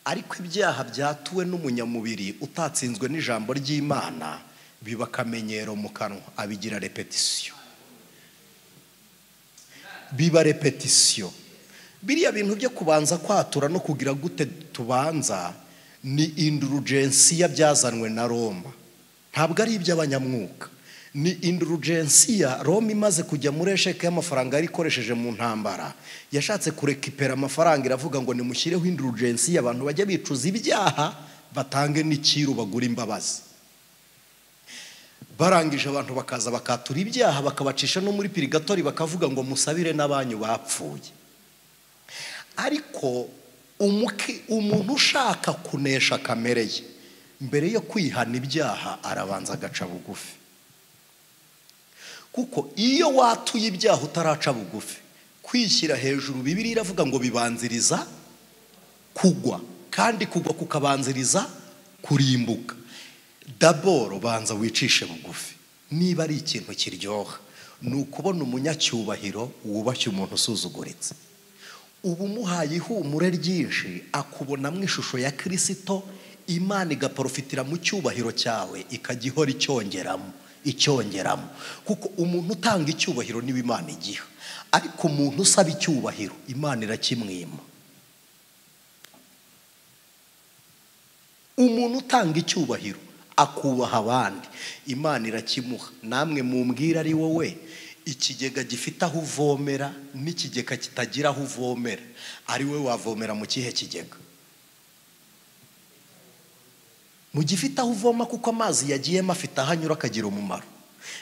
ariko ibyaha byatuwe n'umunyamubiri utatsinzwe n'ijambo ry'Imana biba kamenyero mu kanwa, abigira repetition, biba repetition. Biriya bintu byo kubanza kwatura no kugira gute tubanza ni indulgensiya byazanwe na Roma, ntabwo ari iby'abanyamwuka. Ni indulgensiya. Roma imaze kujya muri esheke y'amafaranga yari ikoresheje mu ntambara, yashatse kurekipera amafaranga, iravuga ngo nimushyireho indulgensiya, abantu bajya bicuza ibyaha batange n'ikiru bagura imbabazi. Barangije abantu bakaza bakatura ibyaha, bakabacisha no muri purigatori, bakavuga ngo musabire n'abanyu bapfuye. Ariko umuntu ushaka kunesha kamere ye, mbere yo kwihana ibyaha arabanza agaca bugufi. Kuko iyo watuye ibyaha utaraca bugufi, kwishyira hejuru, Bibiliya iravuga ngo bibanziriza kugwa, kandi kugwa kukabanziriza kurimbuka. Daboro banza wicishe bugufi. Niba ari ikintu kiryoha, ni ukubona umunyacyubahiro wubashye umuntu usuzuguritse. Ubu muhaye ihumure ryinshi, akubona mu ishusho ya Kristo, Imana igaprofitira mu cyubahiro cyawe, ikajya ihora icyongeramo. Kuko umuntu utanga icyubahiro niwe Imana igiha, ariko umuntu usaba icyubahiro Imana irakimwima. Umuntu utanga icyubahiro akubaha abandi, Imana irakimuha. Namwe mumbwira ari wowe ikigega gifite aho uvomera n'ikigega kitagira aho uvomera, ari we wavomera mu kihe kigega? Mu gifite aho uvoma, kuko amazi yagiyemo afite ahanyura akagira umumaro.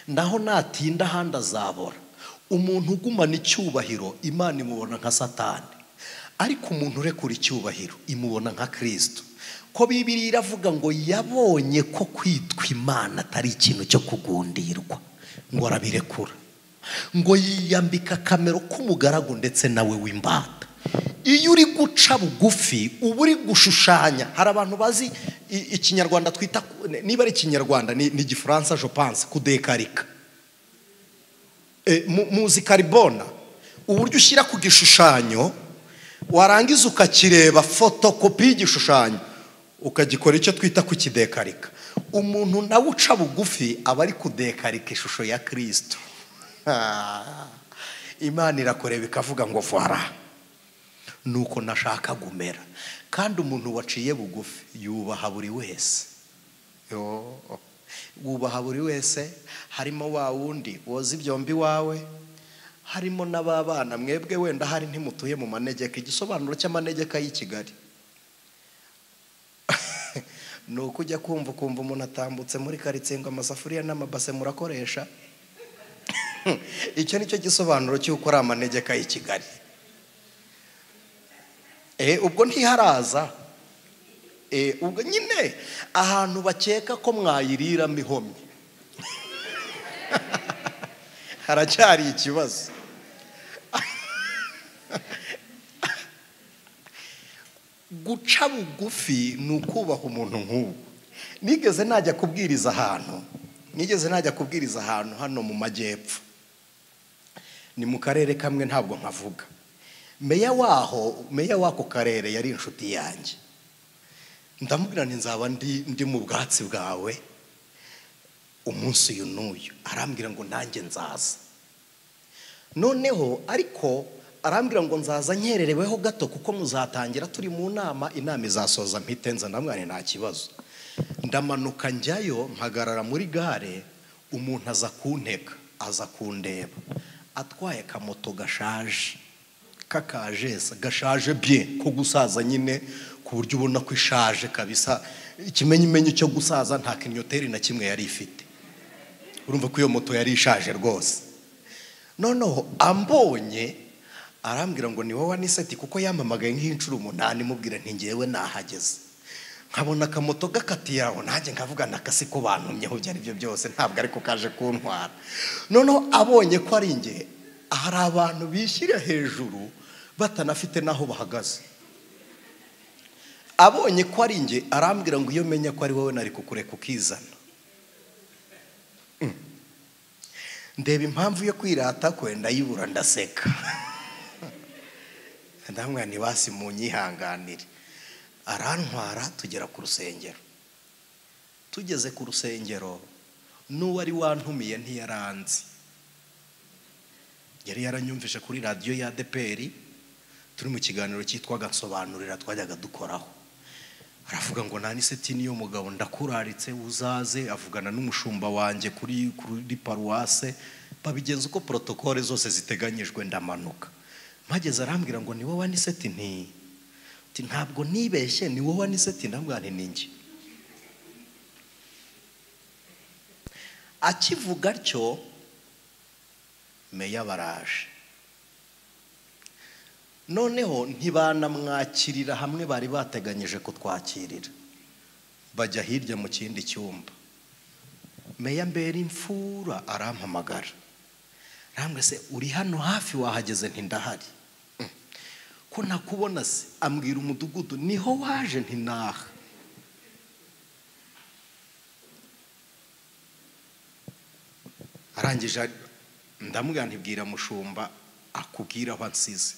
Naho natinda ahandi azabora. Umuntu ugumana icyubahiro Imana imubona nka Satani, ariko umuntu urekura icyubahiro imubona nka Kristo. Ko Bibiliya iravuga ngo yabonye ko kwitwa Imana atari ikintu cyo kugundirwa, ngo arabirekura. ngo yiyambika kamero k'umugaragu ndetse nawe w'imbata. Iyo uri guca bugufi uba uri gushushanya. Hari abantu bazi ikinyarwanda twita, niba ari ikinyarwanda ni igifaransa je pense, kudekarika. Muzi karibona, uburyo ushyira ku gishushanyo warangiza ukakireba fotokopi y'igishushanyo ukagikora icyo twita kukidekarika. Umuntu nawe uca bugufi aba ari kudekarika ishusho ya Kristo. Imana irakureba ikavuga ngo voilà, nuko nashaka gumera. Kandi umuntu waciye bugufi yubaha buri wese. Wubaha buri wese, harimo wa wundi woza ibyombi wawe, harimo n'ababana mwebwe wenda hari ntimutuye mu manegeka. Igisobanuro cy'amanegeka y'i Kigali nuko ujya kumva umuntu atambutse muri karitsiye ngo amasafuriya n'amabase murakoresha. Icyo nicyo gisobanuro cy'uko ari amanegeka y'i Kigali. Ubwo ntiharaza, ubwo nyine ahantu bakeka ko mwayiriramo ihomye haracyari ikibazo. Guca bugufi ni ukubaha umuntu nk'ubu. Nigeze najya kubwiriza ahantu hano mu majyepfo, ni mu karere kamwe ntabwo nkavuga. Meya w'ako karere yari inshuti yanjye. Ndamubwira nti nzaba ndi mu bwatsi bwawe umunsi uyu n'uyu. Arambwira ngo nanjye nzaza. Noneho ariko arambwira ngo nzaza nkerereweho gato kuko muzatangira turi mu nama, inama izasoza mpite nza. Ndamwira nta kibazo. Ndamanuka njyayo, mpagarara muri gare, umuntu aza kuntega, aza kundeba atwaye kamoto gashaje, kakajesa gashaje bien ko gusaza nyine, ku buryo ubona ko ishaje kabisa. Ikimenyimenyi cyo gusaza nta kinyoteri na kimwe yari ifite. Urumva ko iyo moto yari ishaje rwose. Noneho ambonye arambwira ngo ni Ev.Anicet, kuko yampamagaye nk'inshuro 8. Mubwira nti ngewe nahageze. Nkabona akamoto gakatiye aho, nanjye nkavuga nakasi ko bantumyeho byari byo byose, ntabwo ariko kaje kuntwara. Noneho abonye ko ari nge, hari abantu bishyira hejuru batanafite naho bahagaze. Abonye ko ari nge arambwira ngo iyo menya ko ari wowe nari kukureka ukizana. Ndeba impamvu yo kwirata kwenda yibura ndaseka. Ndamwira ni basi munyihanganire. Arantwara tugera ku rusengero. Tugeze ku rusengero, n'uwari wantumiye ntiyaranzi. Yari yaranyumvishe kuri radio ya ADPR, turi mu kiganiro cyitwaga Nsobanurira twajyaga dukoraho. Aravuga ngo Ev.Anicet Niyomugabo ndakuraritse uzaze. Avugana n'umushumba wanjye kuri paruwase, babigenza uko protokole zose ziteganyijwe. Ndamanuka mpageze, arambwira ngo ni Ev.Anicet. Nti ntabwo nibeshye, ni Ev.Anicet. Ndambwira nti ninjye. Akivuga atyo, meya baraje. Noneho ntibanamwakirira hamwe, bari bateganyije kutwakirira. Bajya hirya mu kindi cyumba. Meya mbere imfura arampamagara. Arambwira se uri hano hafi wahageze? Nti ndahari. Ko nakubona se? Ambwira umudugudu. Niho waje? Nti naha. Arangije ndamubwira nti bwira mushumba akubwira aho ansize.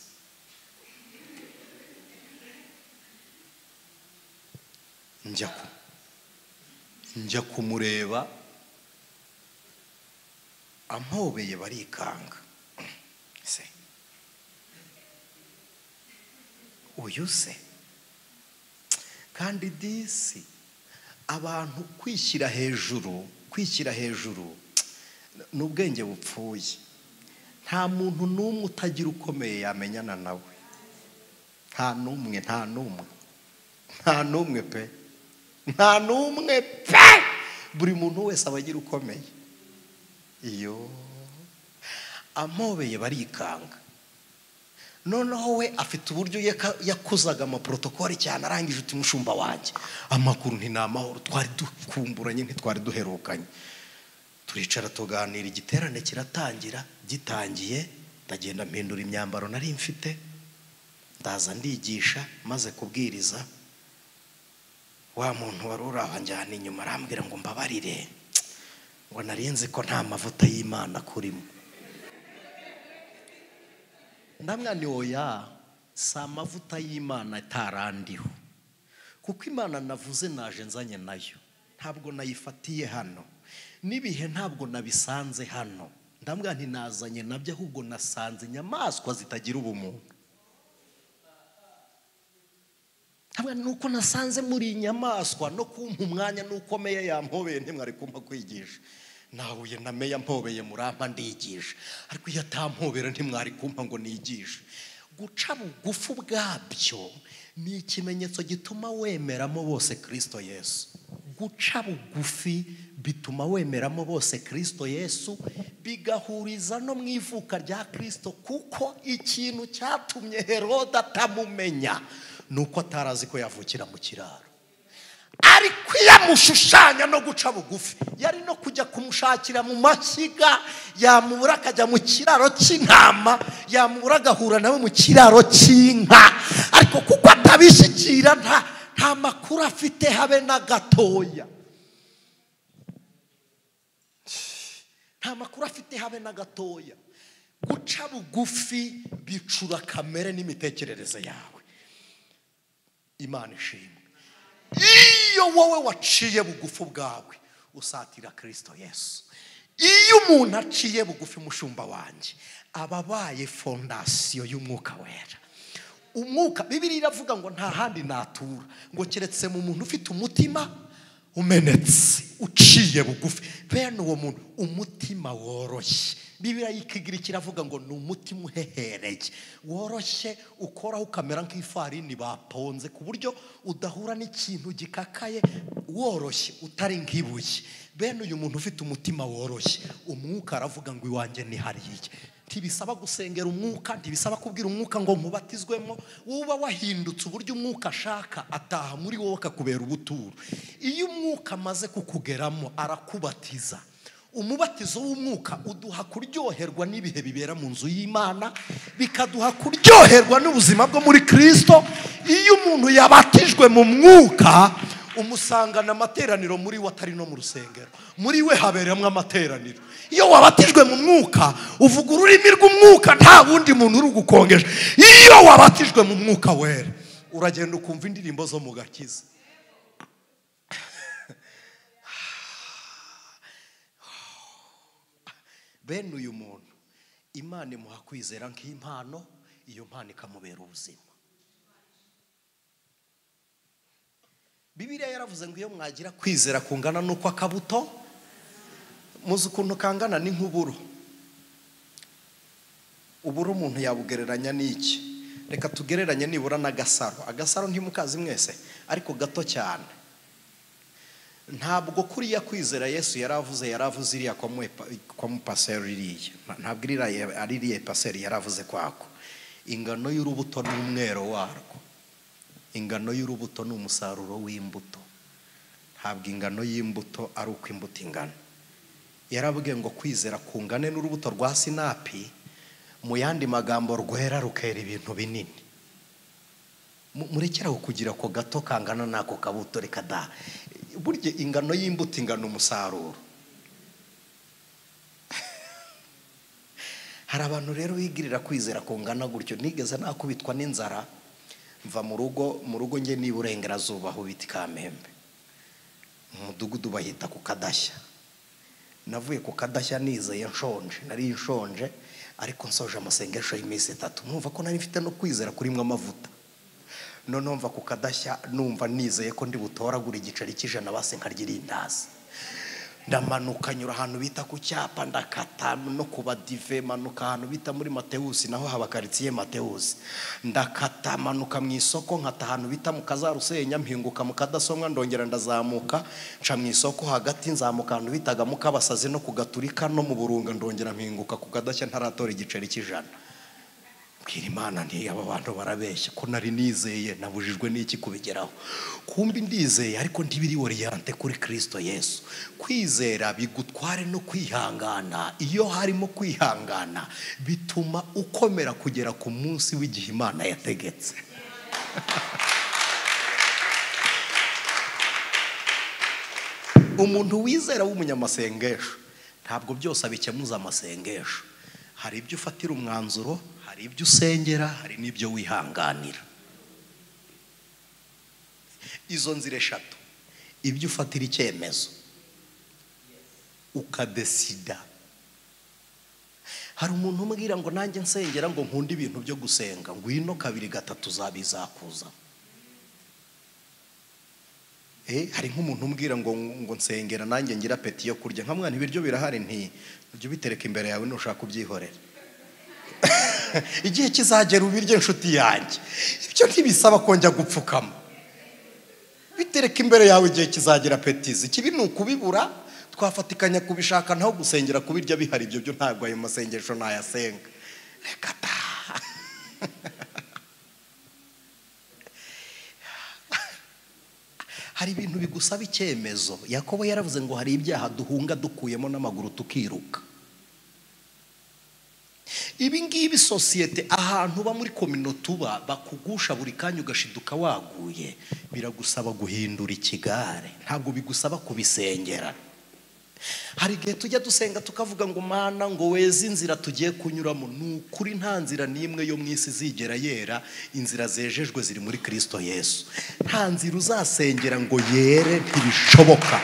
Njya kumureba, ampobeye barikanga. Se uyu se? Kandi disi abantu kwishyira hejuru n'ubwenge bupfuye. Nta muntu n'umwe utagira ukomeye yamenyana nawe. Nta n'umwe pe. Nta n'umwe pe. Buri muntu wese abagira ukomeye. Iyo ampobeye barikanga. Noneho we afite uburyo yakuzaga amaprotokole cyane. Arangije uti mushumba wanjye, amakuru nti namahoro, twari dukumburanye ntitwari duherukanye. turicara tuganira, igiterane kiratangira. Gitangiye ndagenda mpindura imyambaro nari mfite, ndaza ndigisha. Maze kubwiriza, wa muntu wari urabanjyana inyuma arambwira ngo mbabarire, ngo narinzi ko nta mavuta y'Imana kurimo. Ndamwani oya, sa mavuta y'Imana tarandiho, kuko Imana navuze naje nzanye nayo, ntabwo nayifatiye hano, nibihe ntabwo nabisanze hano. Ndambwa nti nazanye nabyo, ahubwo nasanze inyamaswa zitagira ubumuntu. Ndambwa nuko nasanze muri inyamaswa, no kumpa umwanya nukomeye yampobeye ntimwari kumpa kwigisha. Nahuye na meya mpobeye murampa ndigisha, ariko iyo atampobera ntimwari kumpa ngo nigishe. Guca bugufu bwabyo ni ikimenyetso gituma wemeramo bose Kristo Yesu. Guca bugufi bituma wemeramo bose Kristo Yesu, bigahuriza no mu ivuka rya Kristo, kuko ikintu cyatumye Herode atamumenya nuko atarazi ko yavukira mu kiraro. Ariko yamushushanya no guca bugufi, yari no kujya kumushakira mu mashyiga, yamubura akajya mu kiraro cy'intama, yamubura agahura nawe mu kiraro cy'inka. Ariko kuko atabishikira, nta makuru afite habe na gatoya, nta makuru afite habe na gatoya. Guca bugufi bicura kamere n'imitekerereze yawe. Imana ishimwe. Iyo wowe waciye bugufi bwawe usatira Kristo Yesu. Iyo umuntu aciye bugufi, mushumba wanjye, ababaye fondasiyo y'umwuka wera. Umwuka, Bibiliya iravuga ngo nta handi natura, ngo keretse mu muntu ufite umutima umenetse, uciye bugufi. Bene uwo muntu umutima woroshye, Bibiliya yikigira kiravuga ngo ni umutima uhehereye, woroshye, ukoraho ukamera nk'ifarini baponze, ku buryo udahura n'ikintu gikakaye, woroshye utari nk'ibuye. Bene uyu muntu ufite umutima woroshye, umwuka aravuga ngo iwanjye ni hariya. Ntibisaba gusengera umwuka, ntibisaba kubwira umwuka ngo nkubatizwemo. Uba wahindutse uburyo umwuka ashaka, ataha muri wowe akakubera ubuturo. Iyo umwuka amaze kukugeramo arakubatiza. Umubatizo w'umwuka uduha kuryoherwa n'ibihe bibera mu nzu y'Imana, bikaduha kuryoherwa n'ubuzima bwo muri Kristo. Iyo umuntu yabatijwe mu mwuka, umusangana amateraniro muri we atari no mu rusengero, muri we haberamo amateraniro. Iyo wabatijwe mu mwuka, uvuga ururimi rw'umwuka, nta wundi muntu uri gukongesha. Iyo wabatijwe mu mwuka wera, uragenda ukumva indirimbo zo mu gakiza. Bene uyu muntu Imana imuha kwizera nk'impano, iyo mpano ikamubera ubuzima. Bibiliya yaravuze ngo iyo mwagira kwizera kungana nuko akabuto, muzi ukuntu kangana ni nk'uburo. Uburo umuntu yabugereranya n'iki? Reka tugereranye nibura n'agasaro. Agasaro ntimukazi mwese, ariko gato cyane. Ntabwo kuriya kwizera Yesu yaravuze iriya kwa mupaseri iriya, ntabwo ari iriya paseri yaravuze kwako. Ingano y'urubuto n'umwero warwo, ingano y'urubuto ni umusaruro w'imbuto, ntabwo ingano y'imbuto ari uko imbuto ingana. Yaravuga ngo kwizera kungane n'urubuto rwa sinapi, mu yandi magambo rwera rukera ibintu binini. Murekeraho kugira ko gato kangana nako kabuto, reka da. Burya ingano y'imbuto ingana umusaruro. Hari abantu rero bigirira kwizera kungana gutyo. Nigeze nakubitwa n'inzara, mva mu rugo nge ni Burengerazuba aho bita Kamembe, mu mudugudu bahita ku Kadashya. Navuye ku Kadashya nizeye nshonje, nari nshonje, ariko nsoje amasengesho y'iminsi 3. Mwumva ko nari mfite no kwizera kurimwe amavuta. Noneho mva ku Kadashya numva nizeye ko ndi butoragura igiceri cy'ijana base nkarya irindazi. Ndamanuka nyura ahantu bita ku cyapa, ndakata no kuba dive, manuka ahantu bita muri Matewusi, naho haba quartier Matewusi. Ndakata manuka mu isoko, nkata ahantu bita mu Kazarusenya, mpinguka mu Kadasomwa, ndongera ndazamuka nca mu isoko hagati, nzamuka ahantu bitaga mu Kabasazi no ku Gaturika no mu Burunga, ndongera mpinguka ku Kadashya ntaratora igiceri cy'ijana. mbwira Imana nti aba bantu barabeshya ko nari nizeye nabujijwe n'iki kubigeraho. Kumbi ndizeye ariko ntibiri oriente kuri Kristo Yesu. Kwizera bigutware no kwihangana. Iyo harimo kwihangana bituma ukomera kugera ku munsi w'igihe Imana yategetse. Umuntu wizera w'umunyamasengesho ntabwo byose abikemuza amasengesho. Hari ibyo ufatira umwanzuro, hari ibyo usengera, hari n'ibyo wihanganira. Izo nzira eshatu, ibyo ufatira icyemezo ukadesida. Hari umuntu umbwira ngo nanjye nsengera ngo nkunda ibintu byo gusenga, ngwino 2 3 zabizakuza. Hari nk'umuntu umbwira ngo nsengera nanjye ngira peti yo kurya, nka mwana ibiryo birahari nti ujye bitereka imbere yawe nushaka kubyihorera. Igihe kizagera ubirye inshuti yanjye, ibyo ntibisaba kongera gupfukama. Bitereka imbere yawe igihe kizagera petizi. Kibi ni ukubibura, twafatikanya kubishaka naho gusengera kubirya bihari. Ibyo byo ntabwo ayo masengesho nayasenga. Reka ta. Hari ibintu bigusaba icyemezo. Yakobo yaravuze ngo hari ibyaha duhunga dukuyemo n'amaguru tukiruka. Ibi ngibi sosiyete ahantu ba muri community bakugusha buri kanya ugashiduka waguye, biragusaba guhindura ikigare, ntabwo bigusaba kubisengera. Hari igihe tujya dusenga tukavuga ngo Mana ngo weze inzira tugiye kunyuramo. Nukuri nta nzira nimwe yo mwisi zigera yera, inzira zejejwe ziri muri Kristo Yesu. Nta nzira uzasengera ngo yere, ntibishoboka.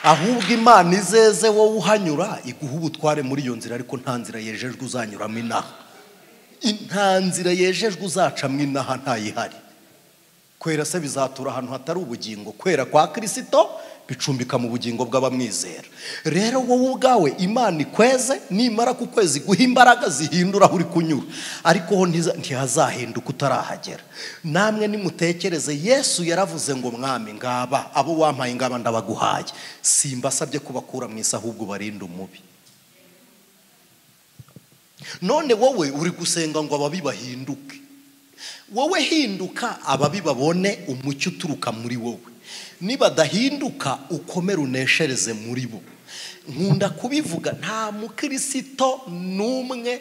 Ahubwo Imana izeze wowe uhanyura iguha ubutware muri iyo nzira, ariko nta nzira yejejwe uzanyuramo inaha. Nta nzira yejejwe uzacamo inaha ntayihari. Kwera se bizatura ahantu hatari ubugingo. Kwera kwa Kristo bicumbika mu bugingo bw'abamwizera. Rero wowe ubwawe Imana ikweze, nimara ku kwezi guha imbaraga zihindura aho uri kunyura, ariko ho ntihazahinduka utarahagera. Namwe nimutekereze, Yesu yaravuze ngo Mwami ngaba abo wampaye ngaba ndabaguhaye, simbasabye kubakura mu isi ahubwo barinda umubi. None wowe uri gusenga ngo ababi bahinduke. Wowe hinduka ababi babone umucyo uturuka muri wowe. Niba dahinduka ukomere uneshereze muri bo. Nkunda kubivuga, nta mukristo numwe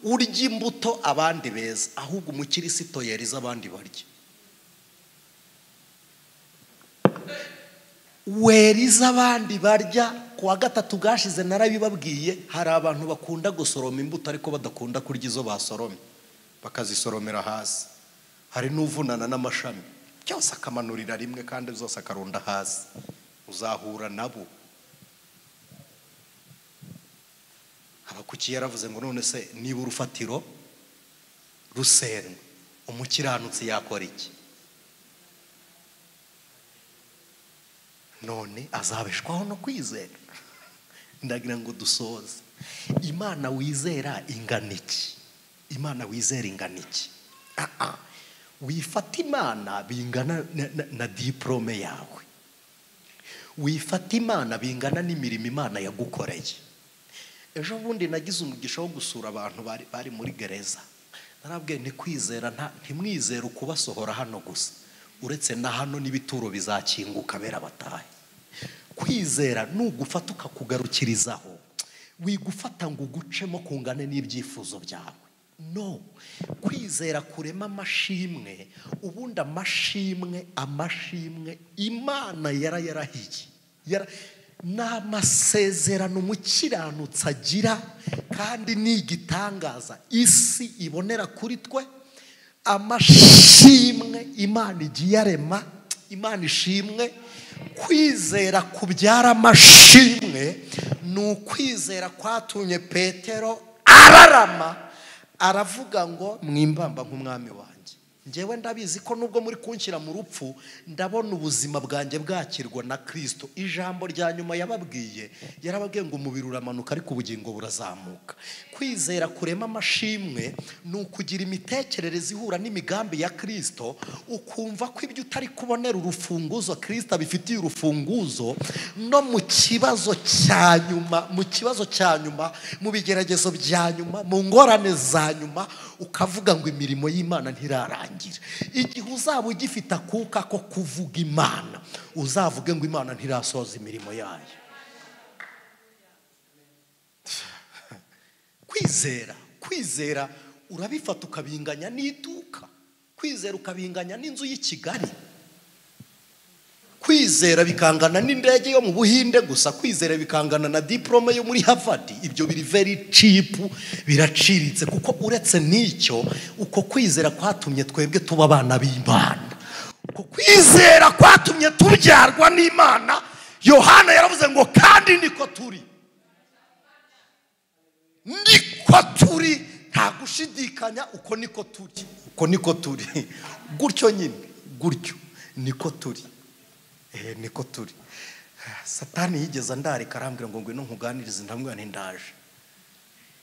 urya imbuto abandi beza, ahubwo umukristo yeriza abandi barya. Weriza abandi barya. Kuwa gatatu gashize narabibabwiye, hari abantu bakunda gusoroma imbuto ariko badakunda kurya izo basoromye, bakazisoromera hasi. Hari n'uvunana n'amashami, cyose akamanurira rimwe kandi zose akarunda hasi. Uzahura nabo. Abakuki yaravuze ngo none se niba urufatiro rusenwe, umukiranutsi yakora iki? None azabeshwaho no kwizera. Ndagira ngo dusoze. Imana wizera ingana iki? Imana wizera ingana iki? Wifata Imana bingana na diplome yawe. Wifata Imana bingana n'imirimo Imana yagukoreye. Ejo bundi nagize umugisha wo gusura abantu bari muri gereza. Narabwiye ni kwizera ntimwizera ukubasohora hano gusa, uretse na hano n'ibituro bizakinguka bera batahe. Kwizera nugufata ukakugarukirizaho, wigufata ngo ugucemo kungane n'ibyifuzo byawe. No, kwizera kurema amashimwe. Ubundi amashimwe Imana yarayarahiye. N'amasezerano umukiranutsi agira, kandi n'igitangaza isi ibonera kuri twe. Amashimwe Imana igiye arema. Imana ishimwe. Kwizera kubyara amashimwe. Ni ukwizera kwatumye Petero ararama, aravuga ngo mwimbamba nk'umwami wanjye. njyewe ndabizi ko nubwo muri kunshyira mu rupfu ndabona ubuzima bwanjye bwakirwa na Kristo. Ijambo rya nyuma yababwiye, yarababwiye ngo umubiri uramanuka ariko ubugingo burazamuka. Kwizera kurema amashimwe ni ukugira imitekerereze ihura n'imigambi ya Kristo, ukumva ko ibyo utari kubonera urufunguzo Kristo abifitiye urufunguzo, no mu kibazo cya nyuma, mu bigeragezo bya nyuma, mu ngorane za nyuma, ukavuga ngo imirimo y'Imana ntirarangira. Igihe uzaba ugifite akuka ko kuvuga Imana, uzavuge ngo Imana ntirasoza imirimo yayo. Kwizera urabifata ukabinganya n'iduka, kwizera ukabinganya n'inzu y'i Kigali, kwizera bikangana n'indege yo mu Buhinde gusa, kwizera bikangana na diplome yo muri Harvard. Ibyo biri very cheap, biraciritse, kuko uretse n'icyo, uko kwizera kwatumye twebwe tuba abana b'Imana, uko kwizera kwatumye tubyarwa n'Imana. Yohana yaravuze ngo kandi niko turi, nta gushidikanya, uko niko turi, gutyo nyine, gutyo niko turi. Niko turi. Satani yigeze andarika arambwira ngo ngwino nkuganirize, ndamubwira nti ndaje.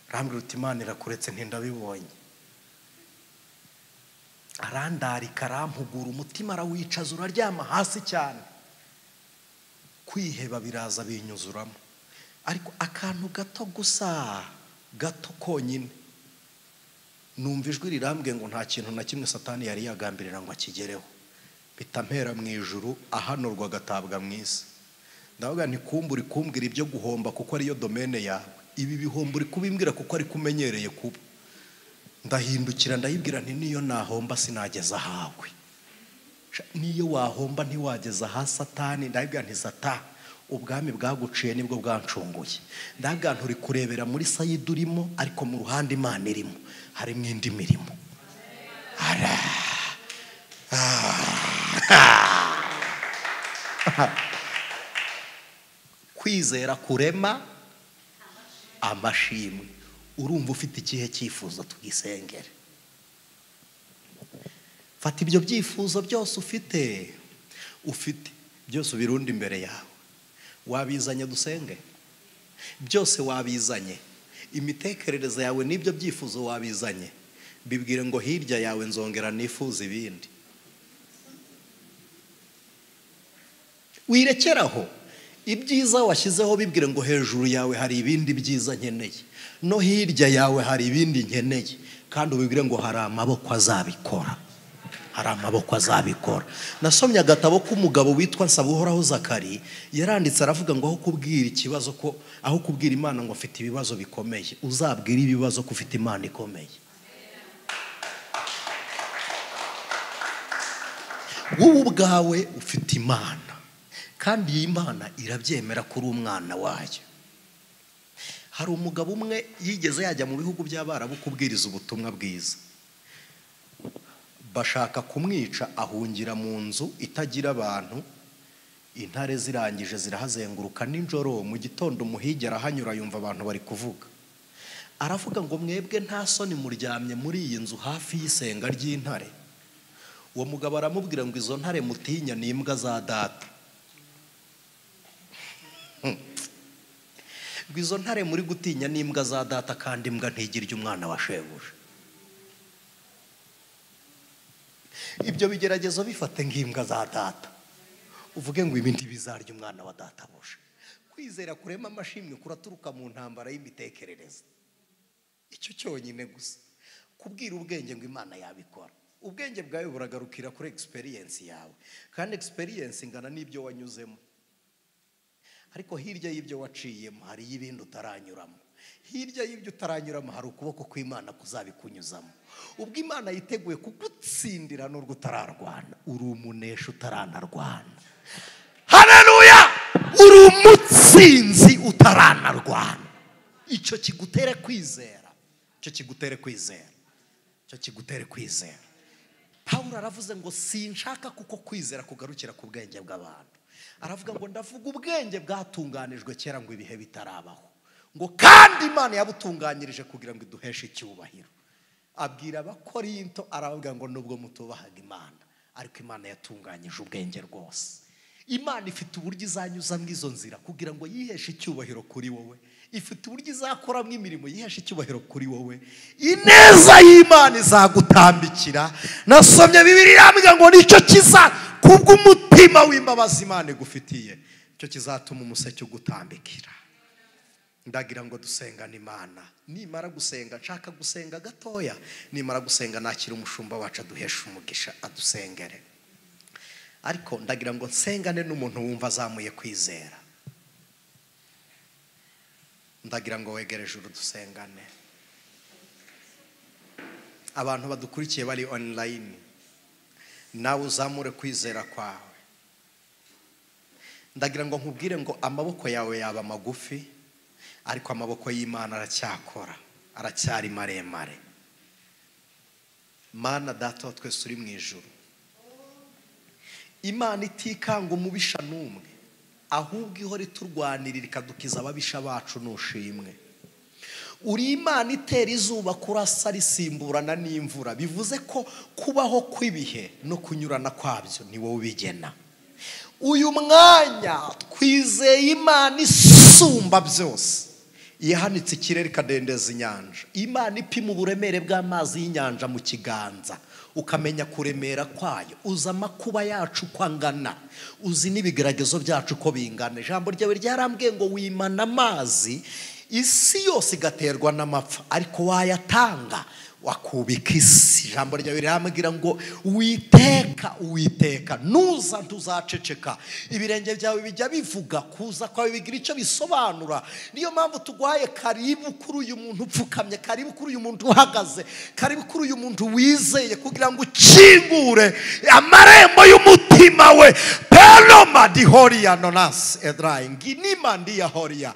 Arambwira uti Imana irakuretse, ntindabibonye. Arandarika arampugura umutima, arawicaza, uraryama hasi cyane. Kwiheba biraza binyuzuramo, ariko akantu gato gusa, gato konyine, numva ijwi rirambwiye ngo nta kintu na kimwe Satani yari yagambirira ngo akigereho. Bitampera mu ijuru, ahanurwa agatabwa mu isi. Ndavuga nti kumbwira ibyo guhomba kuko ariyo domene yawe. Ibi bihomba uri kubimbwira kuko ari kumenyereye kuba. Ndahindukira ndayibwira nti niyo nahomba sinageza hawe. Niyo wahomba ntiwageza ha Satani. Ndabwira nti Satani, ubwami bwaguciye nibwo bwancunguye. Ndabwira nti uri kurebera muri sayidi urimo, ariko mu ruhande Imana irimo harimo indi mirimo. Kwizera kurema amashimwe. Urumva ufite ikihe cyifuzo tugisengere. Fata ibyo byifuzo byose ufite byose ubirunda imbere yawe. Wabizanye dusenge, byose wabizanye, imitekerereze yawe n'ibyo byifuzo wabizanye, bibwire ngo hirya yawe nzongera nifuza ibindi. Wirekeraho ibyiza washyizeho, bibwire ngo hejuru yawe hari ibindi byiza nkeneye, no hirya yawe hari ibindi nkeneye, kandi ubibwire ngo hari amaboko azabikora, hari amaboko azabikora. Nasomye agatabo k'umugabo witwa Nsabuhoraho Zakari, yaranditse aravuga ngo aho kubwira Imana ngo afite ibibazo bikomeye, uzabwira ibibazo ko ufite Imana ikomeye. Wowe ubwawe ufite Imana, kandi iyi Imana irabyemera kuri umwana wayo. Hari umugabo umwe yigeze yajya mu bihugu by'Abarabu kubwiriza ubutumwa bwiza. Bashaka kumwica, ahungira mu nzu itagira abantu. Intare zirangije zirahazenguruka nijoro, mu gitondo umuhigi arahanyura yumva abantu bari kuvuga. Aravuga ngo mwebwe nta soni muryamye muri iyi nzu hafi y'isenga ry'intare. Uwo mugabo aramubwira ngo izo ntare mutinya ni imbwa za data. Ngo izo ntare muri gutinya ni imbwa za data, kandi imbwa ntigirya umwana wa shebuja. Ibyo bigeragezo bifate nk'imbwa za data, uvuge ngo ibindi bizarya umwana wa data buje. Kwizera kurema amashimwe kuraturuka mu ntambara y'imitekerereze. Icyo cyonyine gusa, kubwira ubwenge ngo Imana yabikora. Ubwenge bwawe buragarukira kuri experience yawe, kandi experience ingana n'ibyo wanyuzemo. Ariko hirya y'ibyo waciyemo hari ibindi utaranyuramo. Hirya y'ibyo utaranyuramo hari ukuboko kw'Imana kuzabikunyuzamo. Ubwo Imana yiteguye kugutsindira n'urwo utararwana, uri umunesha utaranarwana. Haleluya! Uri umutsinzi utaranarwana. Icyo kigutere kwizera, icyo kigutere kwizera, icyo kigutere kwizera. Pawulo aravuze ngo sinshaka kuko kwizera kugarukira ku bwenge bw'abantu. Aravuga ngo ndavuga ubwenge bwatunganijwe kera ngo ibihe bitarabaho, ngo kandi Imana yabutunganyirije kugira ngo iduheshe icyubahiro. abwira abakorinto aravuga ngo nubwo mutubahaga Imana ariko Imana yatunganyije ubwenge rwose. Imana ifite uburyo izanyuza mu izo nzira kugira ngo yiheshe icyubahiro kuri wowe. Ifite uburyo izakoramo imirimo yiheshe icyubahiro kuri wowe. Ineza y'Imana izagutambikira. Nasomye Bibiliya ivuga ngo nicyo kiza kubw'umutima w'imbabazi Imana igufitiye, cyo kizatuma umuseke ugutambikira. Ndagira ngo dusengane Imana. Nimara gusenga, nshaka gusenga gatoya. Nimara gusenga nakira umushumba wacu aduhesha umugisha adusengere. Ariko ndagira ngo nsengane n'umuntu wumva azamuye kwizera. Ndagira ngo wegere ijuru dusengane. Abantu badukurikiye bari online, nawe uzamure kwizera kwawe. Ndagira ngo nkubwire ngo amaboko yawe yaba magufi, ariko amaboko y'Imana aracyakora, aracyari maremare. Mana Data wa twese uri mu ijuru, Imana itikanga umubisha n'umwe, ahubwo ihora iturwanirira ikadukiza ababisha bacu n'ushimwe. Uri Imana itera izuba kurasa risimburana n'imvura, bivuze ko kubaho kw'ibihe no kunyurana kwabyo ni wowe ubigena. Uyu mwanya twizeye Imana isumba byose, yahanitse ikirere ikadendeza inyanja. Imana ipima uburemere bw'amazi y'inyanja mu kiganza, ukamenya kuremera kwayo. Uzi amakuba yacu uko angana, uzi n'ibigeragezo byacu uko bingana. Ijambo ryawe ryarambwiye ngo wimana amazi isi yose igaterwa n'amapfa, ariko wayatanga wakubika isi. Ijambo ryawe rirambwira ngo Uwiteka nuza ntuzaceceka, ibirenge byawe bijya bivuga, kuza kwawe bigira icyo bisobanura. Niyo mpamvu tugwaye karibu kuri uyu muntu upfukamye, karibu kuri uyu muntu uhagaze, karibu kuri uyu muntu wizeye, kugira ngo ukingure amarembo y'umutima we. Peloma di horia nonas edraing inima ndi ya horia.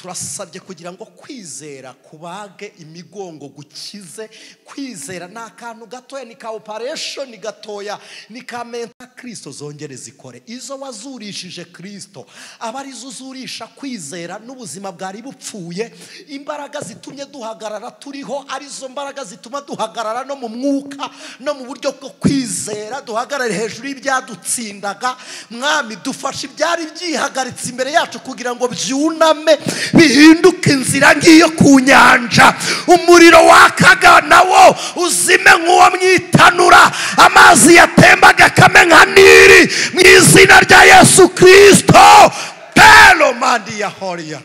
Turasabye kugira ngo kwizera kubage imigongo gukize. Kwizera ni akantu gatoya, ni ka operation gatoya, ni ka menta Kristo zongere zikore. Izo wazurishije Kristo aba ari zo uzurisha kwizera n'ubuzima bwari bupfuye. Imbaraga zitumye duhagarara turiho arizo mbaraga zituma duhagarara no mu mwuka no mu buryo bwo kwizera, duhagarare hejuru y'ibyadutsindaga. Mwami dufashe ibyari byihagaritse imbere yacu kugira ngo byuname bihinduka inzira ngiyo ku nyanja. Umuriro wakaga nawo uzime nk'uwo mwitanura, amazi yatembaga akame nka Nili, mu izina rya Yesu Kristo. Pelo mandi ya horia,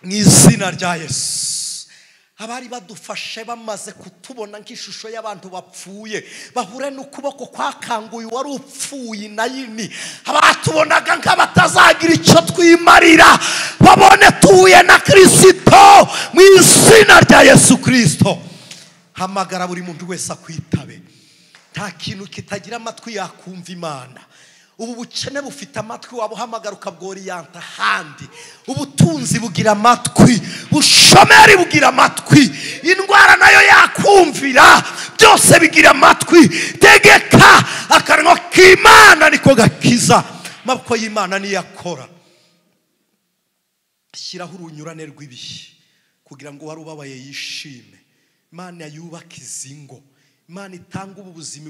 mu izina rya Yesu. Abari badufashe bamaze kutubona nk'ishusho y'abantu bapfuye, bahure n'ukuboko kwakanguye wari upfuye nayini. Abatubonaga nk'abatazagira icyo twimarira, babone tuye na Kristo mu izina rya Yesu Kristo. Hamagara buri muntu wese akwitabe. Nta kintu kitagira amatwi yakumva Imana. Ubu bukene bufite amatwi, wabuhamagara ukabworiyanta handi. Ubutunzi bugira amatwi, bushomeri bugira amatwi, indwara nayo yakumvira, byose bigira amatwi. Tegeka akanwa k'Imana niko gakiza, amaboko y'Imana niyo akora. Shyiraho urunyurane rw'ibihe kugira ngo wari ubabaye yishime. Imana yubaka izingo, Imana itanga ubuzima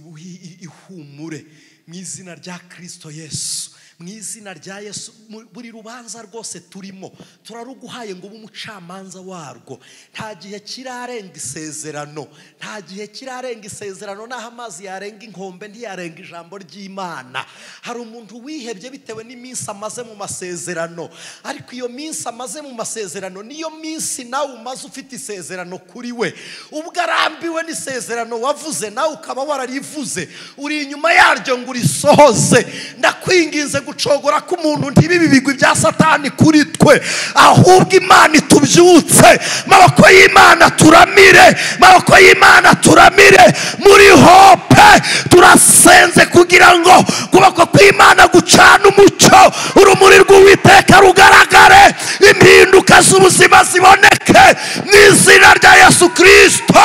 ihumure mu izina rya Kristo Yesu. Mu izina rya Yesu, buri rubanza rwose turimo turaruguhaye ngo ube umucamanza warwo. Nta gihe kirarenga isezerano, nta gihe kirarenga isezerano. Naho amazi yarenga inkombe ntiyarenga ijambo ry'Imana. Hari umuntu wihebye bitewe n'iminsi amaze mu masezerano, ariko iyo minsi amaze mu masezerano niyo minsi nawe umaze ufite isezerano kuri we. Ubwo arambiwe n'isezerano wavuze, nawe ukaba wararivuze, uri inyuma yaryo ngo urisohoze. Ndakwinginze gucogora ko umuntu ntibibi bigwi bya Satani kuri twe, ahubwo Imana itubyutse. Maboko y'Imana turamire, maboko y'Imana turamire. Muri hope turasenze kugira ngo kuboko kw'Imana gucana umucyo, urumuri rw'Uwiteka rugaragare, impinduka z'ubuzima ziboneke mu izina rya Yesu Kristo.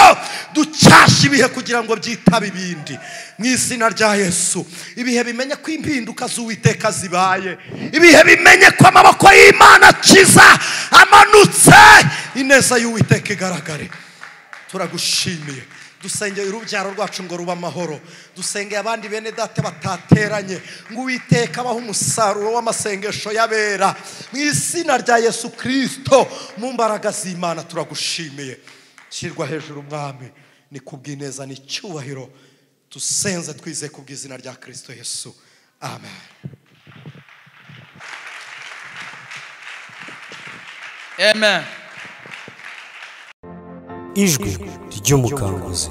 Ducyashe ibihe kugira ngo byitabe ibindi mu izina rya Yesu. Ibihe bimenye ko impinduka z'Uwiteka zibaye, ibihe bimenye ko amaboko y'Imana akiza amanutse, ineza y'Uwiteka igaragare. turagushimiye. Dusengeye urubyaro rwacu ngo ruba amahoro. Dusengeye abandi bene data batateranye ngo Uwiteka abaho umusaruro w'amasengesho y'abera mu izina rya Yesu Kristo. Mu mbaraga z'Imana turagushimiye. Shirwa hejuru mwami, ni kubw'ineza n'icyubahiro dusenze twizeye kubw'izina rya Kristo Yesu. Amen. Amen. Ijwi ry'Umukanguzi.